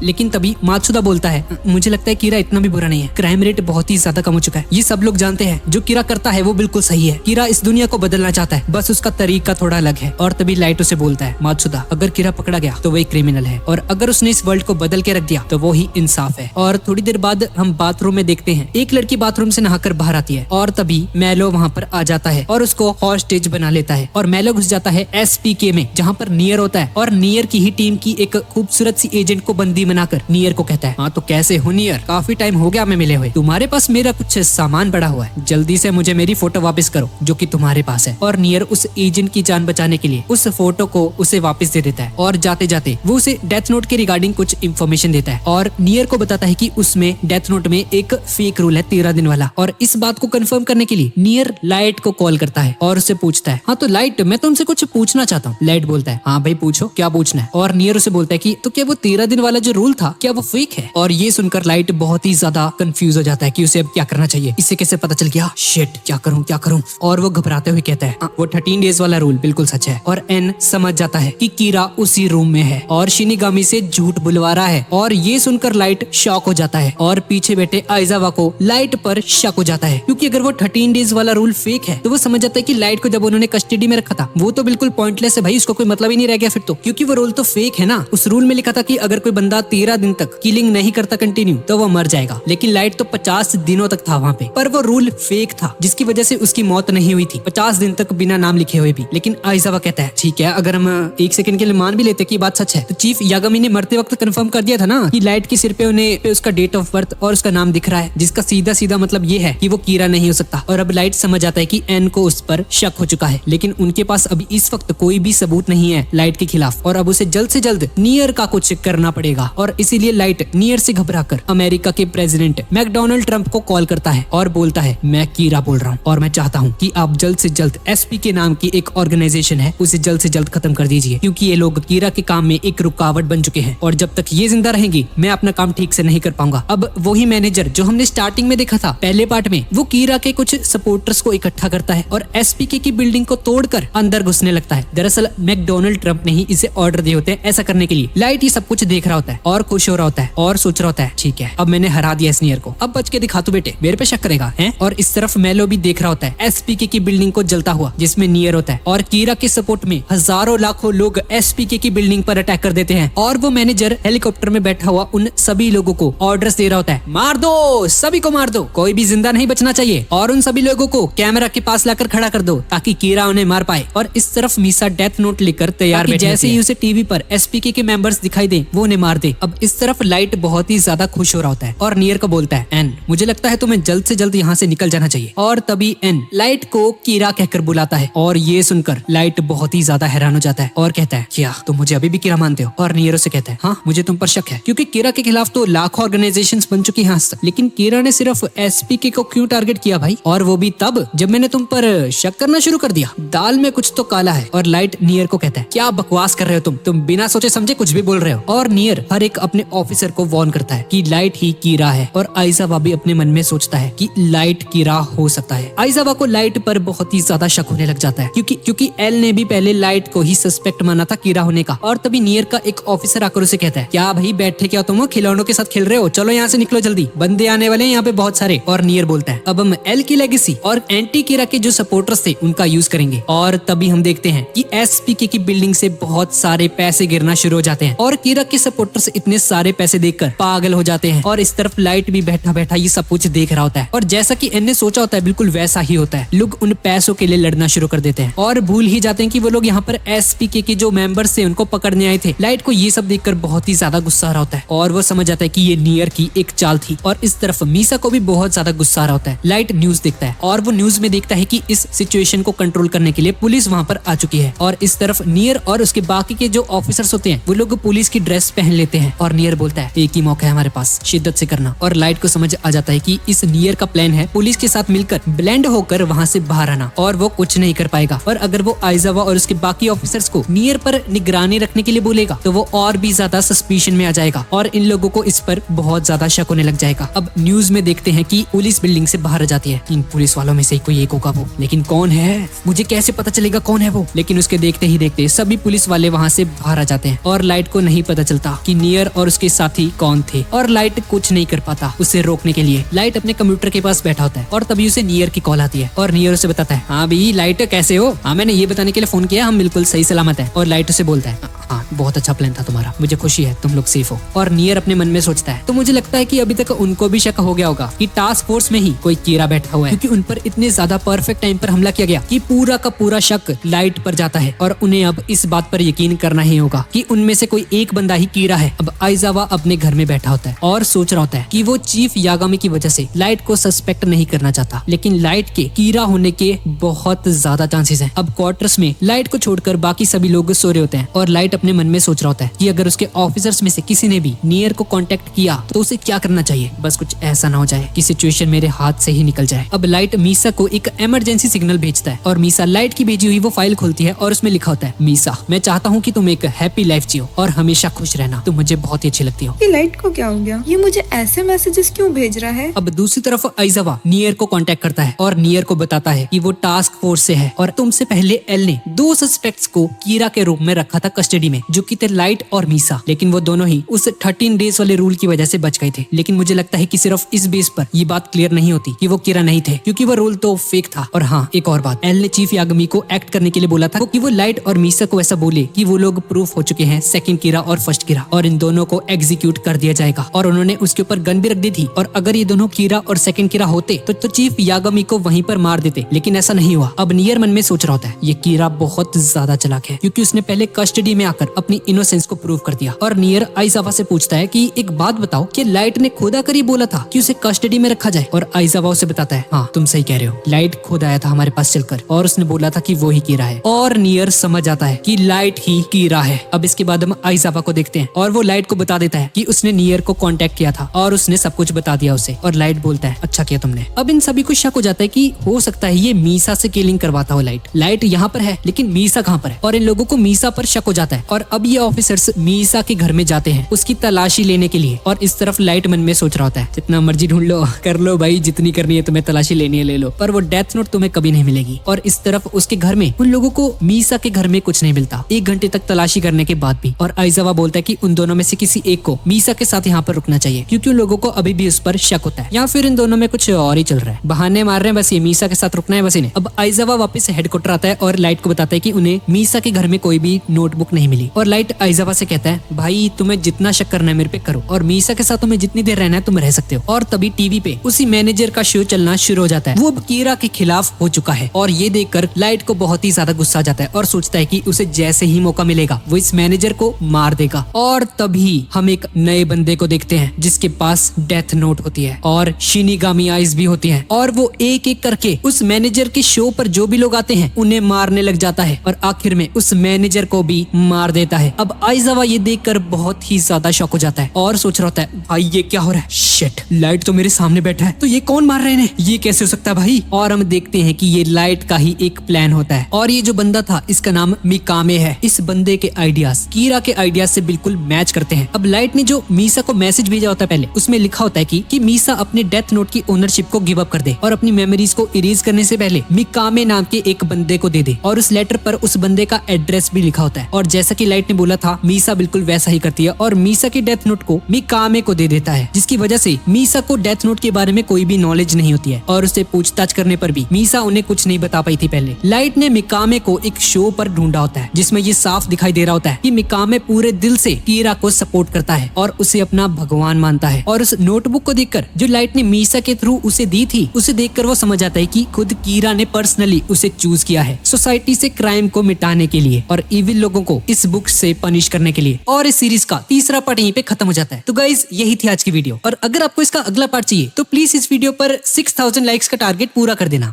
लेकिन तभी मात्सुदा बोलता है मुझे लगता है कीरा इतना भी बुरा नहीं है, क्राइम रेट बहुत ही ज्यादा कम हो चुका है, ये सब लोग जानते हैं, जो कीरा करता है वो बिल्कुल सही है, कीरा इस दुनिया को बदलना चाहता है, बस उसका तरीका थोड़ा अलग है। और तभी लाइट उसे बोलता है मात्सुदा अगर कीरा पकड़ा गया तो वो एक क्रिमिनल है और अगर उसने इस वर्ल्ड को बदल के रख दिया तो वो ही इंसाफ है। और थोड़ी देर बाद हम बाथरूम में देखते हैं एक लड़की बाथरूम से नहाकर बाहर आती है और तभी मेलो वहाँ पर आ जाता है और उसको हॉस्टेज बना लेता है और मेलो घुस जाता है एसपीके में जहाँ पर नियर होता है और नियर की ही टीम की एक खूबसूरत सी एजेंट को बंदी बनाकर नियर को कहता है हाँ तो कैसे हो नियर, काफी टाइम हो गया हमें मिले हुए, तुम्हारे पास मेरा कुछ सामान पड़ा हुआ है, जल्दी से मुझे मेरी फोटो वापस करो जो कि तुम्हारे पास है। और नियर उस एजेंट की जान बचाने के लिए उस फोटो को उसे वापस दे देता है और जाते जाते वो उसे डेथ नोट के रिगार्डिंग कुछ इन्फॉर्मेशन देता है और नियर को बताता है कि उसमें डेथ नोट में एक फेक रूल है 13 दिन वाला। और इस बात को कंफर्म करने के लिए नियर लाइट को कॉल करता है और उससे पूछता है हाँ तो लाइट मैं तुमसे कुछ पूछना चाहता हूँ। लाइट बोलता है हाँ भाई पूछो क्या पूछना है। और नियर उसे बोलता है कि तो क्या वो 13 दिन वाला जो रूल था क्या वो फेक है। और ये सुनकर लाइट बहुत ही ज्यादा कंफ्यूज हो जाता है कि उसे अब क्या करना चाहिए, इसे कैसे पता चल गया, शिट क्या करूं। और वो घबराते हुए कहता है वो 13 डेज वाला रूल बिल्कुल सच है। और एन समझ जाता है कि कीरा उसी रूम में है और शिनिगामी से झूठ बुलवा रहा है। और ये सुनकर लाइट शॉक हो जाता है और पीछे बैठे आइजावा को लाइट पर शक हो जाता है क्योंकि अगर वो 13 डेज वाला रूल फेक है तो वो समझ जाता है कि लाइट को जब उन्होंने कस्टडी में रखा था वो तो बिल्कुल पॉइंटलेस है भाई, उसको कोई मतलब ही नहीं रह गया फिर तो, क्योंकि वो रूल तो फेक है ना। उस रूल में लिखा था कि अगर कोई बंदा 13 दिन तक किलिंग नहीं करता कंटिन्यू तो वो मर जाएगा, लेकिन लाइट तो 50 दिनों तक था वहाँ पे, पर वो रूल फेक था जिसकी वजह से उसकी मौत नहीं हुई थी 50 दिन तक बिना नाम लिखे हुए भी। लेकिन आइजावा कहता है ठीक है अगर हम एक सेकंड के लिए मान भी लेते कि बात सच है तो चीफ यागामी ने मरते वक्त कंफर्म कर दिया था ना कि लाइट के सिर पे उन्हें उसका डेट ऑफ बर्थ और उसका नाम दिख रहा है, जिसका सीधा सीधा मतलब ये है कि वो कीरा नहीं हो सकता। और अब लाइट समझ आता है कि एन को उस पर शक हो चुका है, लेकिन उनके पास अभी इस वक्त कोई भी सबूत नहीं है लाइट के खिलाफ और अब उसे जल्द से जल्द नियर का कुछ करना पड़ेगा। और इसीलिए लाइट नियर से घबराकर अमेरिका के प्रेसिडेंट मैकडोनाल्ड ट्रंप को कॉल करता है और बोलता है मैं कीरा बोल रहा हूँ और मैं चाहता हूँ कि आप जल्द से जल्द एसपी के नाम की एक ऑर्गेनाइजेशन है उसे जल्द से जल्द खत्म कर दीजिए, क्योंकि ये लोग कीरा के काम में एक रुकावट बन चुके हैं और जब तक ये जिंदा रहेंगी मैं अपना काम ठीक से नहीं कर पाऊंगा। अब वही मैनेजर जो हमने स्टार्टिंग में देखा था पहले पार्ट में, वो कीरा के कुछ सपोर्टर्स को इकट्ठा करता है और एसपीके की बिल्डिंग को तोड़कर अंदर घुसने लगता है। दरअसल मैकडोनाल्ड ट्रंप ने ही इसे ऑर्डर दिए होते हैं ऐसा करने के लिए। लाइट ये सब कुछ देख रहा होता है और खुश हो रहा होता है और सोच रहा होता है ठीक है अब मैंने हरा दिया इस नियर को, अब बच के दिखा तू बेटे, मेरे पे शक करेगा हैं। और इस तरफ मेलो भी देख रहा होता है एसपीके की बिल्डिंग को जलता हुआ जिसमें नियर होता है और कीरा के सपोर्ट में हजारों लाखों लोग एसपीके की बिल्डिंग पर अटैक कर देते हैं और वो मैनेजर हेलीकॉप्टर में बैठा हुआ उन सभी लोगों को ऑर्डर्स दे रहा होता है मार दो, सभी को मार दो, कोई भी जिंदा नहीं बचना चाहिए और उन सभी लोगों को कैमरा के पास लाकर खड़ा कर दो ताकि कीरा उन्हें मार पाए। और इस तरफ मीसा डेथ नोट लेकर तैयार बैठी जैसे ही उसे टीवी पर एसपीके के मेंबर्स दिखाई दे वो उन्हें मार दे। अब इस तरफ लाइट बहुत ही ज्यादा खुश हो रहा होता है और नियर नियर को बोलता है, एन मुझे लगता है तुम्हें जल्द से जल्द यहाँ से निकल जाना चाहिए। और तभी एन लाइट को कीरा कहकर बुलाता है और ये सुनकर लाइट बहुत ही ज्यादा हैरान हो जाता है और कहता है, क्या तुम मुझे अभी भी कीरा मानते हो? और नियर से कहता है, हाँ मुझे तुम पर शक है, क्योंकि कीरा के खिलाफ तो लाखों ऑर्गेनाइजेशंस बन चुकी हैं आज तक, लेकिन कीरा ने सिर्फ एसपीके को क्यों टारगेट किया भाई? और वो भी तब जब मैंने तुम पर शक करना शुरू कर दिया। दाल में कुछ तो काला है। और लाइट नियर को कहता है, क्या बकवास कर रहे हो तुम बिना सोचे समझे कुछ भी बोल रहे हो। और नियर हर एक अपने ऑफिसर को वार्न करता है कि लाइट ही कीरा है। और आइजावा भी अपने मन में सोचता है कि लाइट कीरा हो सकता है। आइजावा को लाइट पर बहुत ही ज्यादा शक होने लग जाता है, क्योंकि एल ने भी पहले लाइट को ही सस्पेक्ट माना था कीरा होने का। और तभी नियर का एक ऑफिसर आकर उसे कहता है, क्या भाई बैठे क्या तुम खिलौनों के साथ खेल रहे हो? चलो यहाँ से निकलो जल्दी, बंदे आने वाले हैं यहाँ पे बहुत सारे। और नियर बोलता है, अब हम एल की लेगेसी और एंटी कीरा के जो सपोर्टर्स थे उनका यूज करेंगे। और तभी हम देखते हैं कि एसपीके की बिल्डिंग से बहुत सारे पैसे गिरना शुरू हो जाते हैं और कीरा के सपोर्टर्स इतने सारे पैसे देखकर पागल हो जाते हैं। और इस तरफ लाइट भी बैठा बैठा ये सब कुछ देख रहा होता है। और जैसा कि एन ने सोचा होता है बिल्कुल वैसा ही होता है। लोग उन पैसों के लिए लड़ना शुरू कर देते हैं और भूल ही जाते हैं कि वो लोग यहाँ पर एसपीके के जो मेंबर्स थे उनको पकड़ने आए थे। लाइट को ये सब देखकर बहुत ही ज्यादा गुस्सा आ रहा होता है और वो समझ जाता है कि ये नियर की एक चाल थी। और इस तरफ मीसा को भी बहुत ज्यादा गुस्सा आ रहा होता है। लाइट न्यूज देखता है और वो न्यूज में देखता है कि इस सिचुएशन को कंट्रोल करने के लिए पुलिस वहाँ पर आ चुकी है। और इस तरफ नियर और उसके बाकी के जो ऑफिसर्स होते हैं वो लोग पुलिस की ड्रेस पहन लेते हैं। और नियर बोलता है, एक ही मौका है हमारे पास, शिद्दत से करना। और लाइट को समझ आ जाता है कि इस नियर का प्लान है पुलिस के साथ मिलकर ब्लेंड होकर वहाँ से बाहर आना। और वो कुछ नहीं कर पाएगा। और अगर वो आइजावा और उसके बाकी ऑफिसर्स को नियर पर निगरानी रखने के लिए बोलेगा तो वो और भी ज्यादा सस्पिशन में आ जाएगा और इन लोगों को इस पर बहुत ज्यादा शक होने लग जाएगा। अब न्यूज में देखते हैं कि पुलिस बिल्डिंग से बाहर आ जाती है। इन पुलिस वालों में से कोई एक होगा वो, लेकिन कौन है मुझे कैसे पता चलेगा कौन है वो? लेकिन उसके देखते ही देखते सभी पुलिस वाले वहाँ से बाहर आ जाते हैं और लाइट को नहीं पता चलता कि नियर और उसके साथी कौन थे। और लाइट कुछ नहीं कर पाता उसे रोकने के लिए। लाइट अपने कंप्यूटर के पास बैठा होता है और तभी उसे नियर की कॉल आती है और नियर उसे बताता है, हाँ भाई लाइट कैसे हो? हाँ मैंने ये बताने के लिए फोन किया, हम बिल्कुल सही सलामत है। और लाइट उसे बोलता है, हाँ बहुत अच्छा प्लान था तुम्हारा, मुझे खुशी है तुम लोग सेफ हो। और नियर अपने मन में सोचता है, तो मुझे लगता है कि अभी तक उनको भी शक हो गया होगा कि टास्क फोर्स में ही कोई कीड़ा बैठा हुआ है, क्योंकि उन पर इतने ज्यादा परफेक्ट टाइम पर हमला किया गया कि पूरा का पूरा शक लाइट पर जाता है। और उन्हें अब इस बात पर यकीन करना ही होगा कि उनमें से कोई एक बंदा ही कीड़ा है। अब आइजावा अपने घर में बैठा होता है और सोच रहा होता है कि वो चीफ यागामी की वजह से लाइट को सस्पेक्ट नहीं करना चाहता, लेकिन लाइट के कीड़ा होने के बहुत ज्यादा चांसेस हैं। अब क्वार्टर्स में लाइट को छोड़कर बाकी सभी लोग सो रहे होते हैं और लाइट अपने मन में सोच रहा होता है कि अगर उसके ऑफिसर्स में से किसी ने भी नियर को कांटेक्ट किया तो उसे क्या करना चाहिए। बस कुछ ऐसा ना हो जाए कि सिचुएशन मेरे हाथ से ही निकल जाए। अब लाइट मीसा को एक इमरजेंसी सिग्नल भेजता है और मीसा लाइट की भेजी हुई वो फाइल खोलती है और उसमें लिखा होता है, मीसा मैं चाहता हूँ कि तुम एक हैप्पी लाइफ जियो और हमेशा खुश रहना, तुम मुझे बहुत ही अच्छी लगती हो। ये लाइट को क्या हो गया? ये मुझे ऐसे मैसेजेस क्यों भेज रहा है? अब दूसरी तरफ आइजावा नियर को कांटेक्ट करता है और नियर को बताता है कि वो टास्क फोर्स से है और तुमसे पहले एल ने 2 सस्पेक्ट्स को कीड़ा के रूप में रखा था कस्टडी में, जो कि थे लाइट और मीसा, लेकिन वो दोनों ही उस 13 डेज वाले रूल की वजह से बच गए थे। लेकिन मुझे लगता है कि सिर्फ इस बेस पर ये बात क्लियर नहीं होती कि वो कीड़ा नहीं थे, क्योंकि वो रूल तो फेक था। और हाँ एक और बात, एल ने चीफ यागमी को एक्ट करने के लिए बोला था कि वो लाइट और मीसा को ऐसा बोले कि वो लोग प्रूफ हो चुके हैं सेकंड कीड़ा और फर्स्ट कीड़ा और इन दोनों को एग्जीक्यूट कर दिया जाएगा। और उन्होंने उसके ऊपर गन भी रख दी थी और अगर ये दोनों कीड़ा और सेकंड कीड़ा होते तो चीफ यागमी को वहीं पर मार देते, लेकिन ऐसा नहीं हुआ। अब नियर मन में सोच रहा होता है ये कीड़ा बहुत ज्यादा चालाक है, क्योंकि उसने पहले कस्टडी में आकर अपनी इनोसेंस को प्रूव कर दिया। और नियर आइजावा से पूछता है कि एक बात बताओ कि लाइट ने खुद आकर ही बोला था कि उसे कस्टडी में रखा जाए। और आइजावा उसे बताता है, हाँ तुम सही कह रहे हो, लाइट खुद आया था हमारे पास चलकर और उसने बोला था कि वो ही कीड़ा है। और नियर समझ जाता है कि लाइट ही कीड़ा है। अब इसके बाद हम आइजावा को देखते हैं और वो लाइट को बता देता है कि उसने नियर को कांटेक्ट किया था और उसने सब कुछ बता दिया उसे। और लाइट बोलता है, अच्छा किया तुमने। अब इन सभी को शक हो जाता है कि हो सकता है ये मीसा से किलिंग करवाता हो लाइट यहाँ पर है लेकिन मीसा कहाँ पर है, और इन लोगों को मीसा पर शक हो जाता है। और अब ये ऑफिसर्स मीसा के घर में जाते हैं उसकी तलाशी लेने के लिए। और इस तरफ लाइट मन में सोच रहा होता है, जितना मर्जी ढूंढ लो, कर लो भाई, जितनी करनी है तुम्हें तलाशी लेनी है ले लो, पर वो डेथ नोट तुम्हें कभी नहीं मिलेगी। और इस तरफ उसके घर में उन लोगों को मीसा के घर में कुछ नहीं मिलता 1 घंटे तक तलाशी करने के बाद भी। और आइजावा बोलता है कि उन दोनों में से किसी एक को मीसा के साथ यहाँ पर रुकना चाहिए, क्योंकि उन लोगों को अभी भी उस पर शक होता है, या फिर इन दोनों में कुछ और ही चल रहा है, बहाने मार रहे हैं बस, ये मीसा के साथ रुकना है बस इन्हें। अब आइजावा वापस हेडक्वार्टर आता है और लाइट को बताता है कि उन्हें मीसा के घर में कोई भी नोटबुक नहीं मिली। और लाइट आइजावा से कहता है, भाई तुम्हें जितना शक करना है मेरे पे करो, और मीसा के साथ तुम्हें जितनी देर रहना है तुम रह सकते हो। और तभी टीवी पे उसी मैनेजर का शो चलना शुरू हो जाता है। वो अब कीरा के खिलाफ हो चुका है और ये देखकर लाइट को बहुत ही ज्यादा गुस्सा आ जाता है और सोचता है कि उसे जैसे ही मौका मिलेगा वो इस मैनेजर को मार देगा। और तभी हम एक नए बंदे को देखते हैं जिसके पास डेथ नोट होती है और शिनिगामी आइज भी होती है, और वो एक एक करके उस मैनेजर के शो पर जो भी लोग आते हैं उन्हें मारने लग जाता है और आखिर में उस मैनेजर को भी मार देता है। अब आइजावा ये देखकर बहुत ही ज्यादा शॉक हो जाता है और सोच रहा होता है, भाई ये क्या हो रहा है, शिट, लाइट तो मेरे सामने बैठा है, तो ये कौन मार रहे हैं, ये कैसे हो सकता है भाई। और हम देखते हैं कि ये लाइट का ही एक प्लान होता है और ये जो बंदा था इसका नाम मिकामे है। इस बंदे के आइडियाज कीरा के आइडियाज से बिल्कुल मैच करते हैं। अब लाइट ने जो मीसा को मैसेज भेजा होता है पहले, उसमें लिखा होता है कि मीसा अपने डेथ नोट की ओनरशिप को गिव अप कर दे और अपनी मेमोरीज को इरेज करने से पहले मिकामे नाम के एक बंदे को दे दे। और उस लेटर पर उस बंदे का एड्रेस भी लिखा होता है। और जैसा कि लाइट ने बोला था, मीसा बिल्कुल वैसा ही करती है और मीसा के डेथ नोट को मिकामे को दे देता है, जिसकी वजह से मीसा को डेथ नोट के बारे में कोई भी नॉलेज नहीं होती है और उसे पूछताछ करने पर भी मीसा उन्हें कुछ नहीं बता पाई थी पहले। लाइट ने मिकामे को एक शो पर ढूंढा होता है जिसमें ये साफ दिखाई दे रहा होता है कि मिकामे पूरे दिल से कीरा को सपोर्ट करता है और उसे अपना भगवान मानता है। और उस नोटबुक को देखकर जो लाइट ने मीसा के थ्रू उसे दी थी, उसे देखकर वो समझ आता है कि खुद कीरा ने पर्सनली उसे चूज किया है सोसाइटी से क्राइम को मिटाने के लिए और इविल लोगों को इस बुक से पनिश करने के लिए। और इस सीरीज का तीसरा पार्ट यहीं पे खत्म हो जाता है। तो गाइज यही थी आज की वीडियो, और अगर आपको इसका अगला पार्ट चाहिए तो प्लीज इस वीडियो पर 6000 लाइक्स का टारगेट पूरा कर देना।